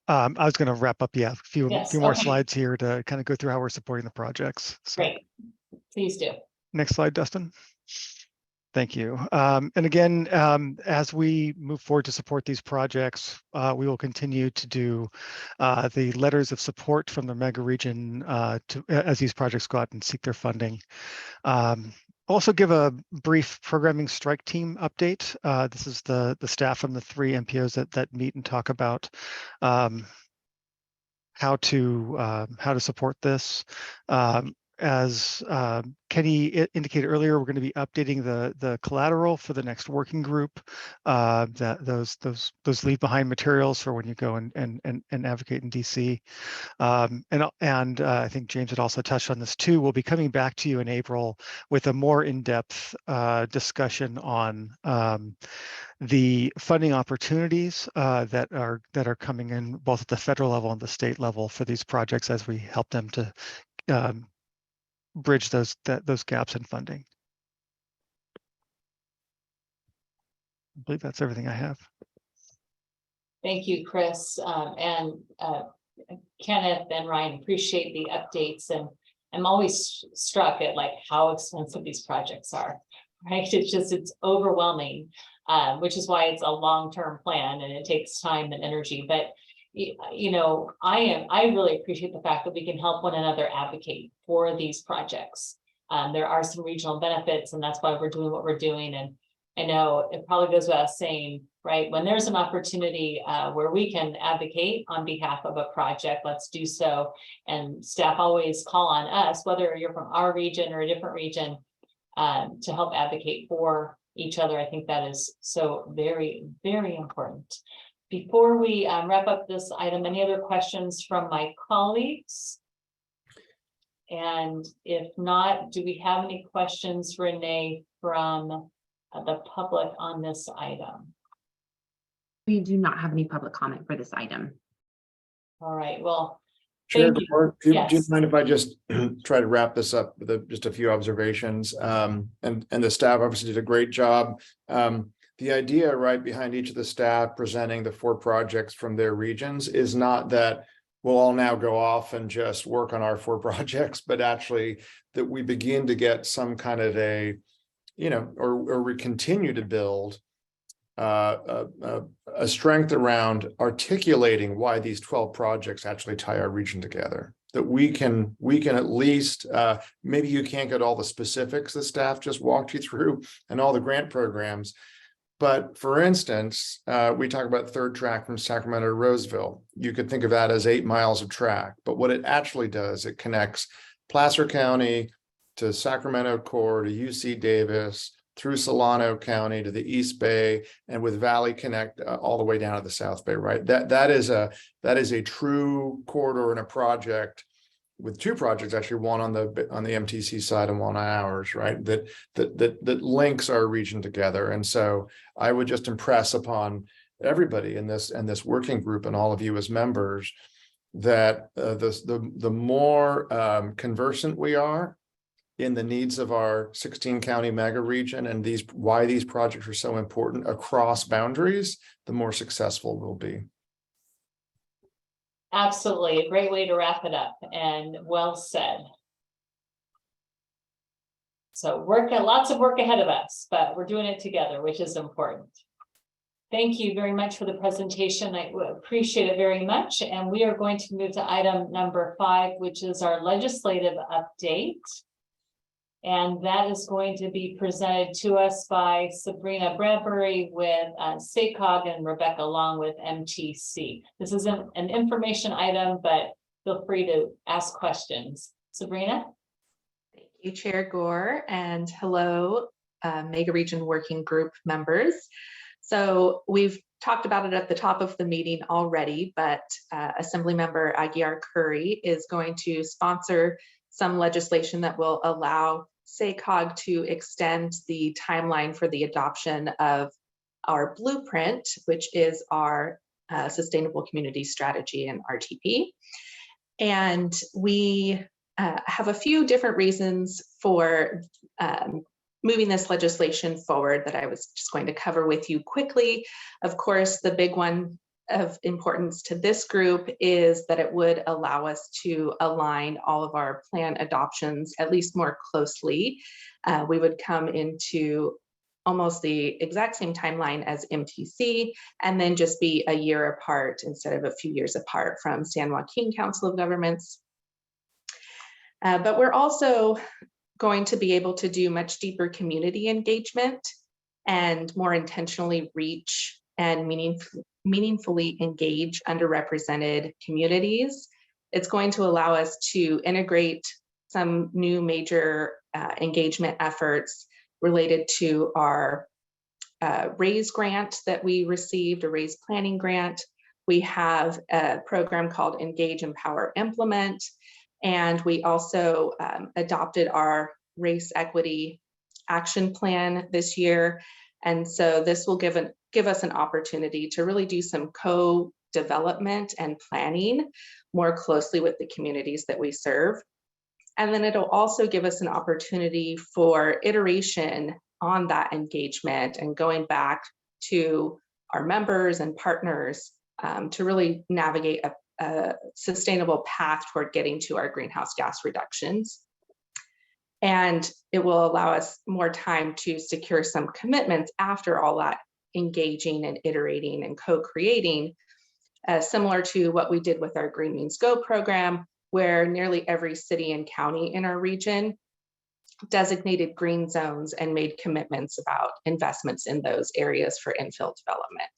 I was going to wrap up, a few more Okay. slides here to kind of go through how we're supporting the projects. So, great, please do. Next slide, Dustin. Thank you. And again, as we move forward to support these projects, we will continue to do the letters of support from the Megaregion as these projects go out and seek their funding. Also give a brief programming strike team update. This is the staff from the 3 MPOs that meet and talk about how to support this. As Kenny indicated earlier, we're going to be updating the collateral for the next working group. Those leave behind materials for when you go and advocate in DC. And I think James had also touched on this too. We'll be coming back to you in April with a more in-depth discussion on the funding opportunities that are coming in both at the federal level and the state level for these projects as we help them to bridge those gaps in funding. I believe that's everything I have. Thank you, Chris, and Kenneth and Ryan. Appreciate the updates, and I'm always struck at like how expensive these projects are. Right? It's overwhelming, which is why it's a long-term plan and it takes time and energy. But you know, I really appreciate the fact that we can help one another advocate for these projects. There are some regional benefits, and that's why we're doing what we're doing. And I know it probably goes without saying, right? When there's an opportunity where we can advocate on behalf of a project, let's do so. And staff always call on us, whether you're from our region or a different region, to help advocate for each other. I think that is so very, very important. Before we wrap up this item, any other questions from my colleagues? And if not, do we have any questions, Renee, from the public on this item? We do not have any public comment for this item. All right, well, Chair, thank you. do you Yes. mind if I just try to wrap this up with just a few observations? And the staff obviously did a great job. The idea right behind each of the staff presenting the 4 projects from their regions is not that we'll all now go off and just work on our 4 projects, but actually that we begin to get some kind of a, or we continue to build a strength around articulating why these 12 projects actually tie our region together. That we can at least, maybe you can't get all the specifics the staff just walked you through and all the grant programs. But for instance, we talk about third track from Sacramento to Roseville. You could think of that as 8 miles of track, but what it actually does, it connects Placer County to Sacramento Core to UC Davis, through Solano County to the East Bay, and with Valley Connect all the way down to the South Bay, right? That is a true corridor and a project with 2 projects, actually, one on the MTC side and one on ours, right? That links our region together. And so I would just impress upon everybody in this working group and all of you as members that the more conversant we are in the needs of our 16 county mega region and why these projects are so important across boundaries, the more successful we'll be. Absolutely, a great way to wrap it up, and well said. So lots of work ahead of us, but we're doing it together, which is important. Thank you very much for the presentation. I appreciate it very much. And we are going to move to item number 5, which is our legislative update. And that is going to be presented to us by Sabrina Bradbury with SACOG and Rebecca Long with MTC. This is an information item, but feel free to ask questions. Sabrina? Thank you, Chair Gore, and hello, Megaregion Working Group members. So we've talked about it at the top of the meeting already, but Assemblymember Aguiar Curry is going to sponsor some legislation that will allow SACOG to extend the timeline for the adoption of our blueprint, which is our Sustainable Community Strategy and RTP. And we have a few different reasons for moving this legislation forward that I was just going to cover with you quickly. Of course, the big one of importance to this group is that it would allow us to align all of our plan adoptions at least more closely. We would come into almost the exact same timeline as MTC and then just be a year apart instead of a few years apart from San Joaquin Council of Governments. But we're also going to be able to do much deeper community engagement and more intentionally reach and meaningfully engage underrepresented communities. It's going to allow us to integrate some new major engagement efforts related to our RAISE grant that we received, a RAISE planning grant. We have a program called Engage, Empower, Implement, and we also adopted our Race Equity Action Plan this year. And so this will give us an opportunity to really do some co-development and planning more closely with the communities that we serve. And then it'll also give us an opportunity for iteration on that engagement and going back to our members and partners to really navigate a sustainable path toward getting to our greenhouse gas reductions. And it will allow us more time to secure some commitments after all that engaging and iterating and co-creating, similar to what we did with our Green Means Go program, where nearly every city and county in our region designated green zones and made commitments about investments in those areas for infill development.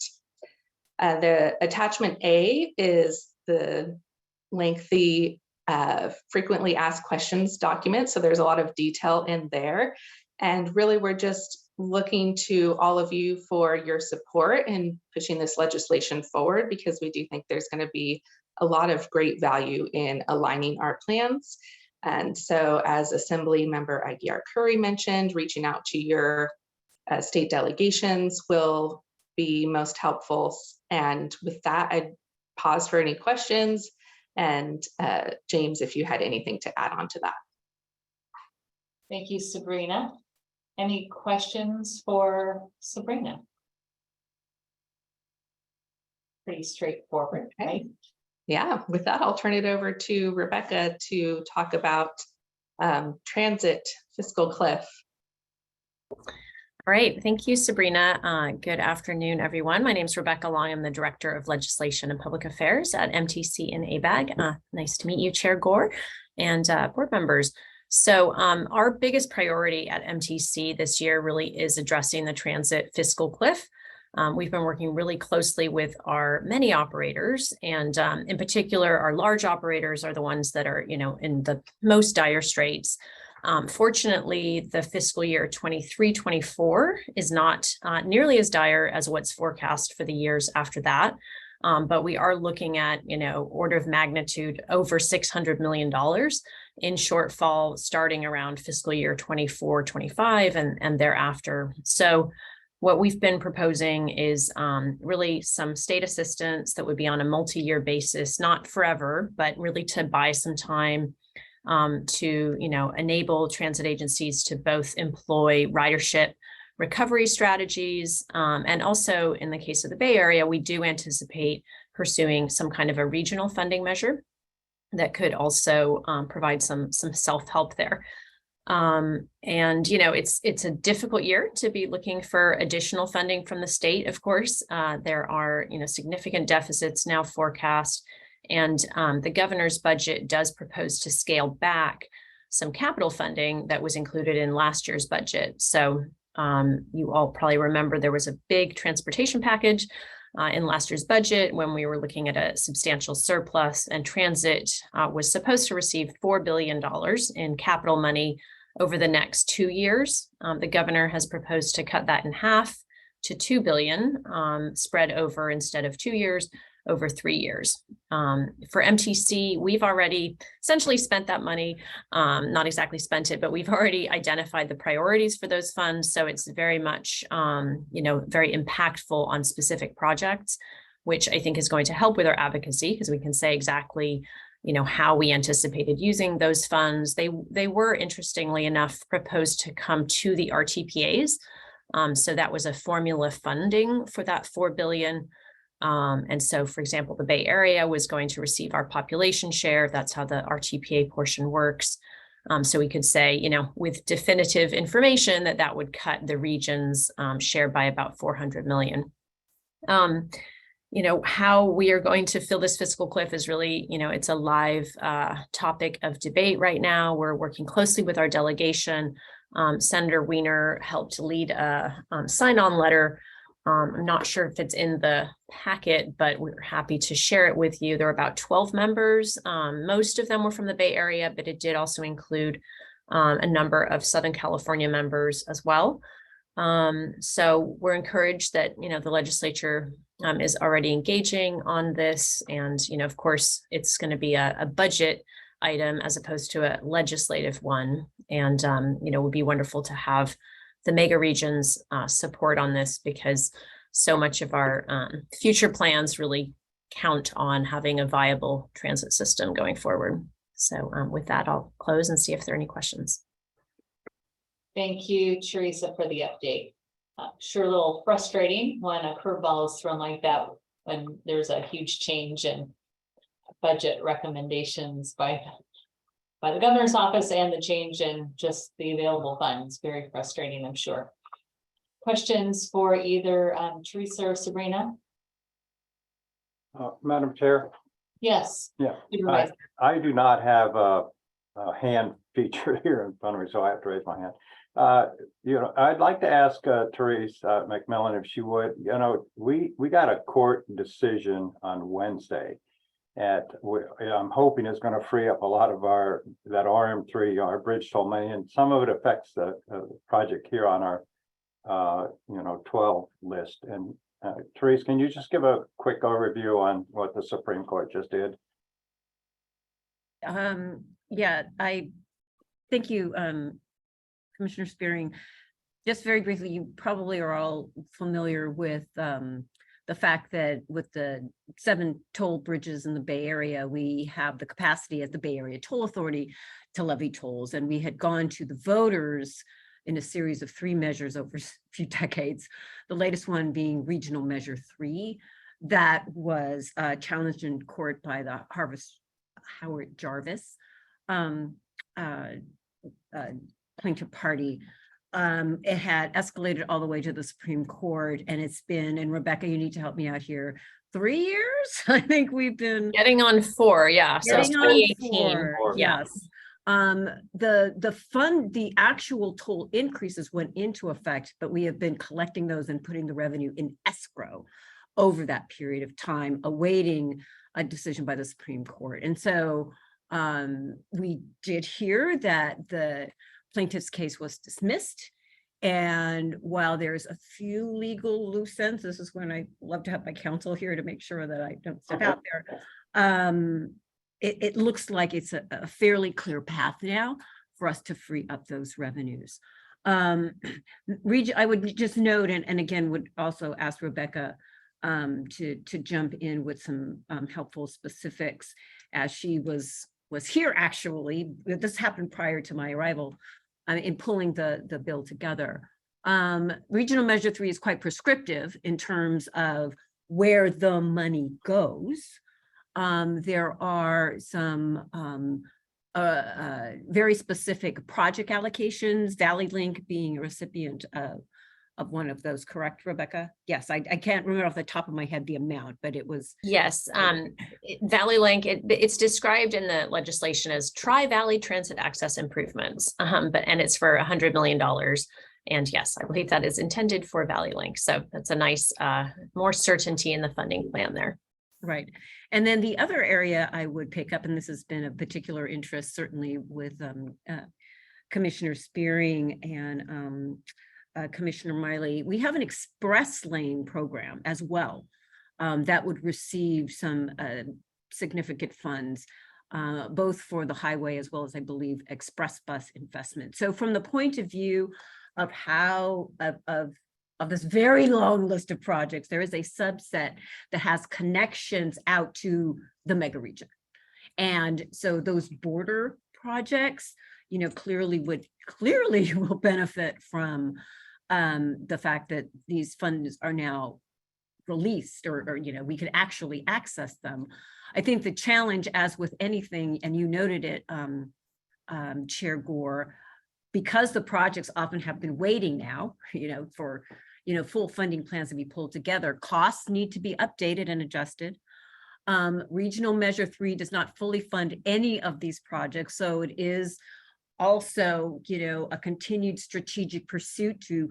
The attachment A is the lengthy frequently asked questions document. So there's a lot of detail in there. And really, we're just looking to all of you for your support in pushing this legislation forward, because we do think there's going to be a lot of great value in aligning our plans. And so, as Assembly Member IDR Curry mentioned, reaching out to your state delegations will be most helpful. And with that, I'd pause for any questions. And James, if you had anything to add on to that. Thank you, Sabrina. Any questions for Sabrina? Pretty straightforward, right? Yeah, with that, I'll turn it over to Rebecca to talk about transit fiscal cliff. All right, thank you, Sabrina. Good afternoon, everyone. My name is Rebecca Long. I'm the Director of Legislation and Public Affairs at MTC and ABAG. Nice to meet you, Chair Gore and board members. So our biggest priority at MTC this year really is addressing the transit fiscal cliff. We've been working really closely with our many operators, and in particular, our large operators are the ones that are, in the most dire straits. Fortunately, the fiscal year 23-24 is not nearly as dire as what's forecast for the years after that. But we are looking at, order of magnitude over $600 million in shortfall starting around fiscal year 24-25 and thereafter. So what we've been proposing is really some state assistance that would be on a multi-year basis, not forever, but really to buy some time to enable transit agencies to both employ ridership recovery strategies. And also in the case of the Bay Area, we do anticipate pursuing some kind of a regional funding measure that could also provide some self-help there. And it's a difficult year to be looking for additional funding from the state. Of course, there are significant deficits now forecast, and the governor's budget does propose to scale back some capital funding that was included in last year's budget. So you all probably remember there was a big transportation package in last year's budget when we were looking at a substantial surplus, and transit was supposed to receive $4 billion in capital money over the next 2 years. The governor has proposed to cut that in half to $2 billion, spread over, instead of 2 years, over 3 years. For MTC, we've already essentially spent that money, not exactly spent it, but we've already identified the priorities for those funds. So it's very much, very impactful on specific projects, which I think is going to help with our advocacy, because we can say exactly, how we anticipated using those funds. They were, interestingly enough, proposed to come to the RTPAs. So that was a formula funding for that $4 billion. And so, for example, the Bay Area was going to receive our population share. That's how the RTPA portion works. So we could say, with definitive information that would cut the region's share by about $400 million. How we are going to fill this fiscal cliff is really, it's a live topic of debate right now. We're working closely with our delegation. Senator Wiener helped lead a sign-on letter. I'm not sure if it's in the packet, but we're happy to share it with you. There are about 12 members. Most of them were from the Bay Area, but it did also include a number of Southern California members as well. So we're encouraged that, the legislature is already engaging on this. And, of course, it's going to be a budget item as opposed to a legislative one. And, it would be wonderful to have the mega regions support on this, because so much of our future plans really count on having a viable transit system going forward. So with that, I'll close and see if there are any questions. Thank you, Teresa, for the update. Sure, a little frustrating when a curveball is thrown like that, when there's a huge change in budget recommendations by the governor's office and the change in just the available funds. Very frustrating, I'm sure. Questions for either Teresa or Sabrina? Madam Chair? Yes. Yeah, Supervisor. I do not have hand feature here in front of me, so I have to raise my hand. I'd like to ask Therese McMillan if she would. We got a court decision on Wednesday. I'm hoping it's going to free up a lot of that RM3, our bridge toll money, and some of it affects the project here on our 12 list. And Therese, can you just give a quick overview on what the Supreme Court just did? Yeah, thank you, Commissioner Spearing. Just very briefly, you probably are all familiar with the fact that with the 7 toll bridges in the Bay Area, we have the capacity as the Bay Area Toll Authority to levy tolls. And we had gone to the voters in a series of 3 measures over a few decades, the latest one being Regional Measure 3, that was challenged in court by the Howard Jarvis plaintiff party. It had escalated all the way to the Supreme Court, and it's been, and Rebecca, you need to help me out here, 3 years? I think we've been Getting on 4, yeah. So it's getting on 2018. 4, yes. The actual toll increases went into effect, but we have been collecting those and putting the revenue in escrow over that period of time, awaiting a decision by the Supreme Court. And so we did hear that the plaintiff's case was dismissed. And while there's a few legal loose ends, this is when I love to have my counsel here to make sure that I don't step out there. It looks like it's a fairly clear path now for us to free up those revenues. I would just note, and again, would also ask Rebecca to jump in with some helpful specifics, as she was here actually. This happened prior to my arrival in pulling the bill together. Regional Measure 3 is quite prescriptive in terms of where the money goes. There are some very specific project allocations, Valley Link being a recipient of one of those, correct, Rebecca? Yes, I can't remember off the top of my head the amount, but it was. Yes, Valley Link, it's described in the legislation as Tri-Valley Transit Access Improvements, and it's for $100 million. And yes, I believe that is intended for Valley Link. So that's a nice, more certainty in the funding plan there. Right. And then the other area I would pick up, and this has been of particular interest, certainly with Commissioner Spearing and Commissioner Miley, we have an express lane program as well that would receive some significant funds, both for the highway as well as, I believe, express bus investment. So from the point of view of how of this very long list of projects, there is a subset that has connections out to the mega region. And so those border projects, clearly will benefit from the fact that these funds are now released, or we could actually access them. I think the challenge, as with anything, and you noted it, Chair Gore, because the projects often have been waiting now, for full funding plans to be pulled together, costs need to be updated and adjusted. Regional Measure 3 does not fully fund any of these projects, so it is also, a continued strategic pursuit to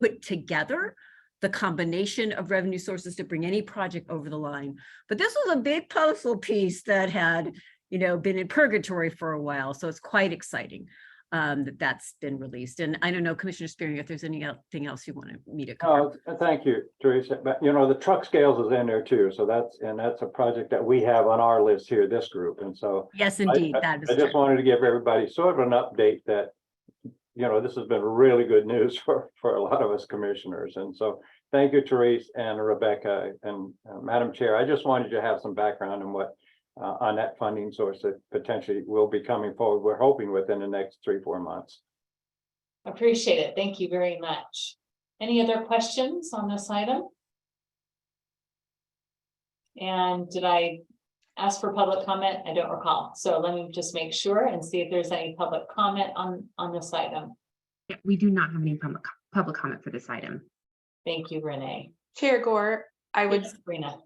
put together the combination of revenue sources to bring any project over the line. But this was a big puzzle piece that had, been in purgatory for a while. So it's quite exciting that's been released. And I don't know, Commissioner Spearing, if there's anything else you wanted me to cover. Thank you, Teresa. But the truck scales is in there too. So that's a project that we have on our list here, this group. And so yes, indeed, that is I just wanted to give everybody sort of an update that this has been really good news for a lot of us commissioners. And so thank you, Therese and Rebecca and Madam Chair. I just wanted to have some background on what on that funding source that potentially will be coming forward. We're hoping within the next 3-4 months. Appreciate it. Thank you very much. Any other questions on this item? And did I ask for public comment? I don't recall. So let me just make sure and see if there's any public comment on this item. Yeah, we do not have any public comment for this item. Thank you, Renee. Chair Gore, I would Sabrina.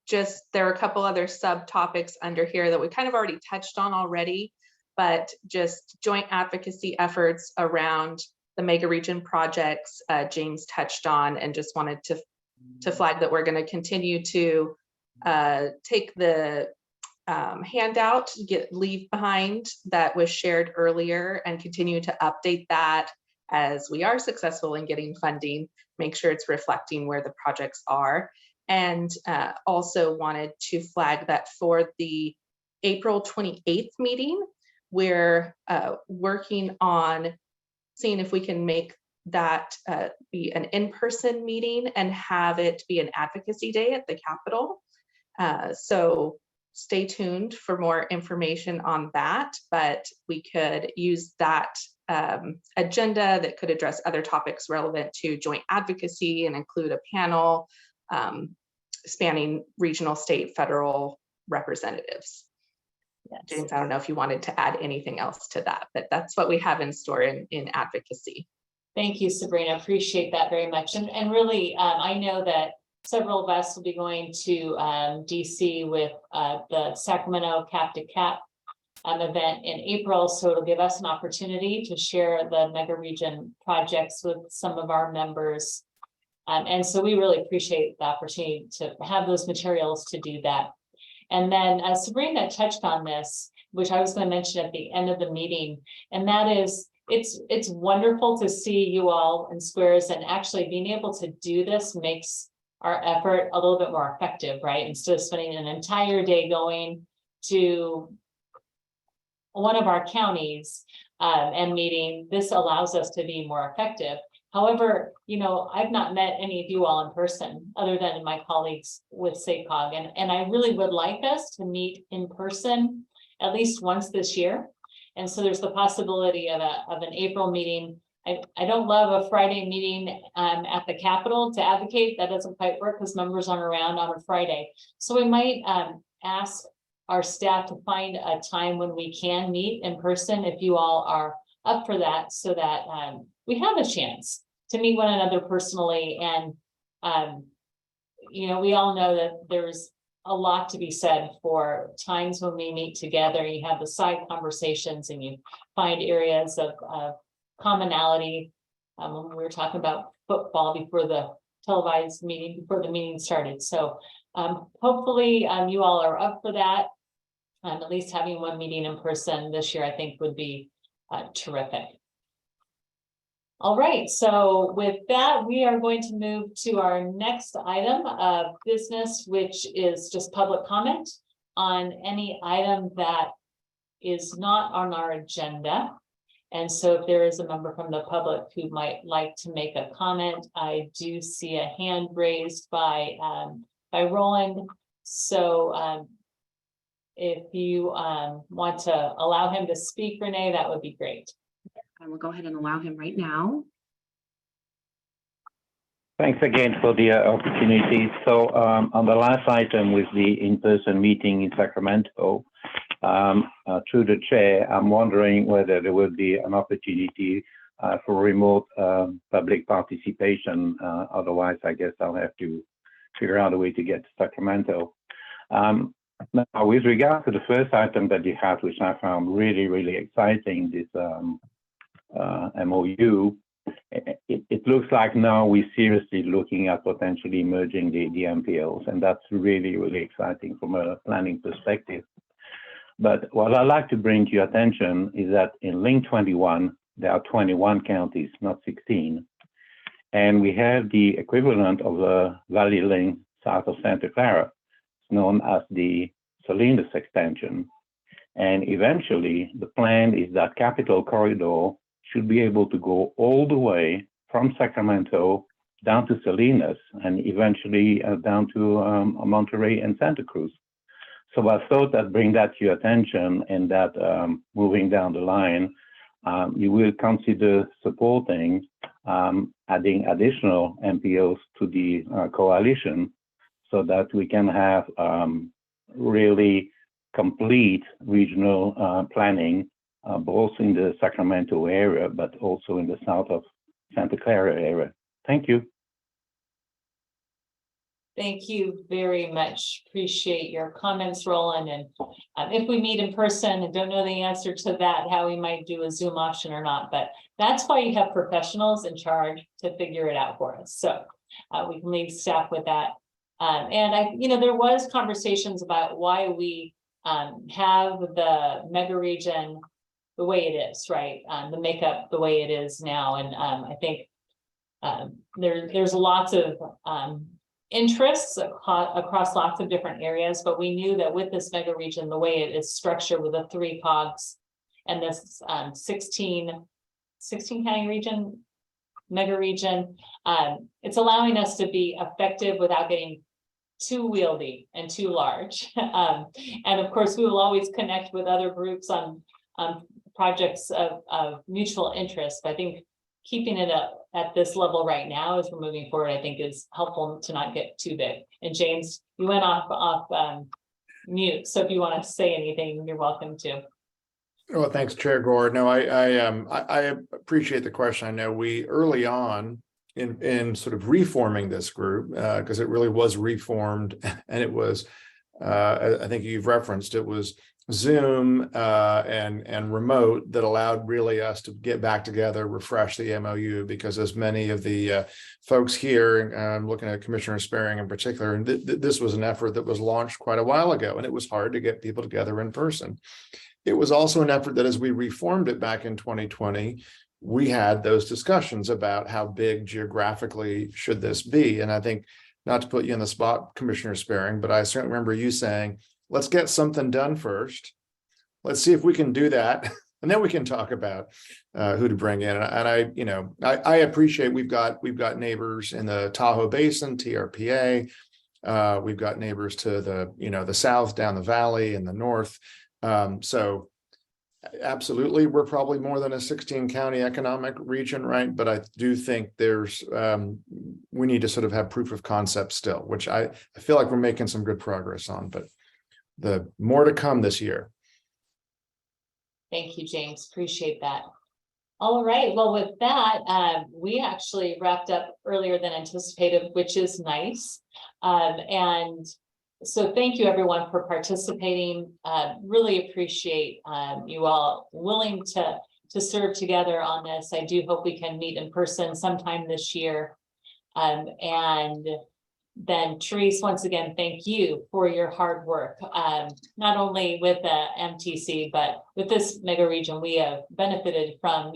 just, there are a couple other subtopics under here that we kind of already touched on already, but just joint advocacy efforts around the mega region projects James touched on, and just wanted to flag that we're going to continue to take the handout, leave behind that was shared earlier, and continue to update that as we are successful in getting funding, make sure it's reflecting where the projects are. And also wanted to flag that for the April 28th meeting, we're working on seeing if we can make that be an in-person meeting and have it be an advocacy day at the Capitol. So stay tuned for more information on that, but we could use that agenda that could address other topics relevant to joint advocacy and include a panel spanning regional, state, federal representatives. Yes. James, I don't know if you wanted to add anything else to that, but that's what we have in store in advocacy. Thank you, Sabrina. Appreciate that very much. And really, I know that several of us will be going to DC with the Sacramento Cap to Cap event in April. So it'll give us an opportunity to share the mega region projects with some of our members. And so we really appreciate the opportunity to have those materials to do that. And then Sabrina touched on this, which I was going to mention at the end of the meeting, and that is it's wonderful to see you all in squares, and actually being able to do this makes our effort a little bit more effective, right? Instead of spending an entire day going to one of our counties and meeting, this allows us to be more effective. However, you know, I've not met any of you all in person other than my colleagues with SACOG, and I really would like us to meet in person at least once this year. And so there's the possibility of an April meeting. I don't love a Friday meeting at the Capitol to advocate. That doesn't quite work because members aren't around on a Friday. So we might ask our staff to find a time when we can meet in person if you all are up for that, so that we have a chance to meet one another personally. And you know, we all know that there's a lot to be said for times when we meet together. You have the side conversations and you find areas of commonality. When we were talking about football before the televised meeting, before the meeting started. So hopefully you all are up for that. At least having one meeting in person this year, I think would be terrific. All right, so with that, we are going to move to our next item of business, which is just public comment on any item that is not on our agenda. And so if there is a member from the public who might like to make a comment, I do see a hand raised by Roland. So if you want to allow him to speak, Renee, that would be great. I will go ahead and allow him right now. Thanks again for the opportunity. So on the last item with the in-person meeting in Sacramento, through the chair, I'm wondering whether there would be an opportunity for remote public participation. Otherwise, I guess I'll have to figure out a way to get to Sacramento. Now, with regard to the first item that you had, which I found really, really exciting, this MOU, it looks like now we're seriously looking at potentially merging the MPOs, and that's really, really exciting from a planning perspective. But what I'd like to bring to your attention is that in Link 21, there are 21 counties, not 16. And we have the equivalent of the Valley Link south of Santa Clara, known as the Salinas extension. And eventually, the plan is that Capitol Corridor should be able to go all the way from Sacramento down to Salinas and eventually down to Monterey and Santa Cruz. So I thought I'd bring that to your attention, and that moving down the line, you will consider supporting adding additional MPOs to the coalition so that we can have really complete regional planning, both in the Sacramento area, but also in the south of Santa Clara area. Thank you. Thank you very much. Appreciate your comments, Roland. And if we meet in person and don't know the answer to that, how we might do a Zoom option or not, but that's why you have professionals in charge to figure it out for us. So we can leave staff with that. And there was conversations about why we have the mega region the way it is, right? The makeup the way it is now. And I think there's lots of interests across lots of different areas, but we knew that with this mega region, the way it is structured with the 3 cogs and this 16 county region, mega region, it's allowing us to be effective without getting too wieldy and too large. And of course, we will always connect with other groups on projects of mutual interest. But I think keeping it up at this level right now as we're moving forward, I think is helpful to not get too big. And James, you went off mute. So if you want to say anything, you're welcome to. Well, thanks, Chair Gore. No, I appreciate the question. I know we early on in sort of reforming this group, because it really was reformed, and it was, I think you've referenced, it was Zoom and remote that allowed really us to get back together, refresh the MOU, because as many of the folks here, I'm looking at Commissioner Sparing in particular, and this was an effort that was launched quite a while ago, and it was hard to get people together in person. It was also an effort that as we reformed it back in 2020, we had those discussions about how big geographically should this be. And I think, not to put you on the spot, Commissioner Sparing, but I certainly remember you saying, let's get something done first. Let's see if we can do that. And then we can talk about who to bring in. And I appreciate we've got neighbors in the Tahoe Basin, TRPA. We've got neighbors to the south, down the valley, and the north. So absolutely, we're probably more than a 16 county economic region, right? But I do think we need to sort of have proof of concept still, which I feel like we're making some good progress on, but the more to come this year. Thank you, James. Appreciate that. All right. Well, with that, we actually wrapped up earlier than anticipated, which is nice. And so thank you everyone for participating. Really appreciate you all willing to serve together on this. I do hope we can meet in person sometime this year. And then Therese, once again, thank you for your hard work, not only with the MTC, but with this mega region. We have benefited from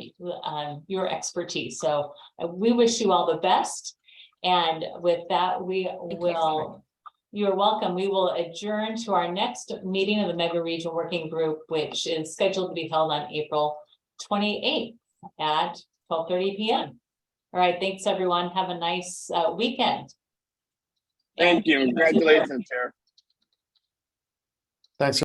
your expertise. So we wish you all the best. And with that, you're welcome. We will adjourn to our next meeting of the Mega Region Working Group, which is scheduled to be held on April 28th at 12:30 p.m. All right. Thanks, everyone. Have a nice weekend. Thank you. Congratulations, Chair. Thanks.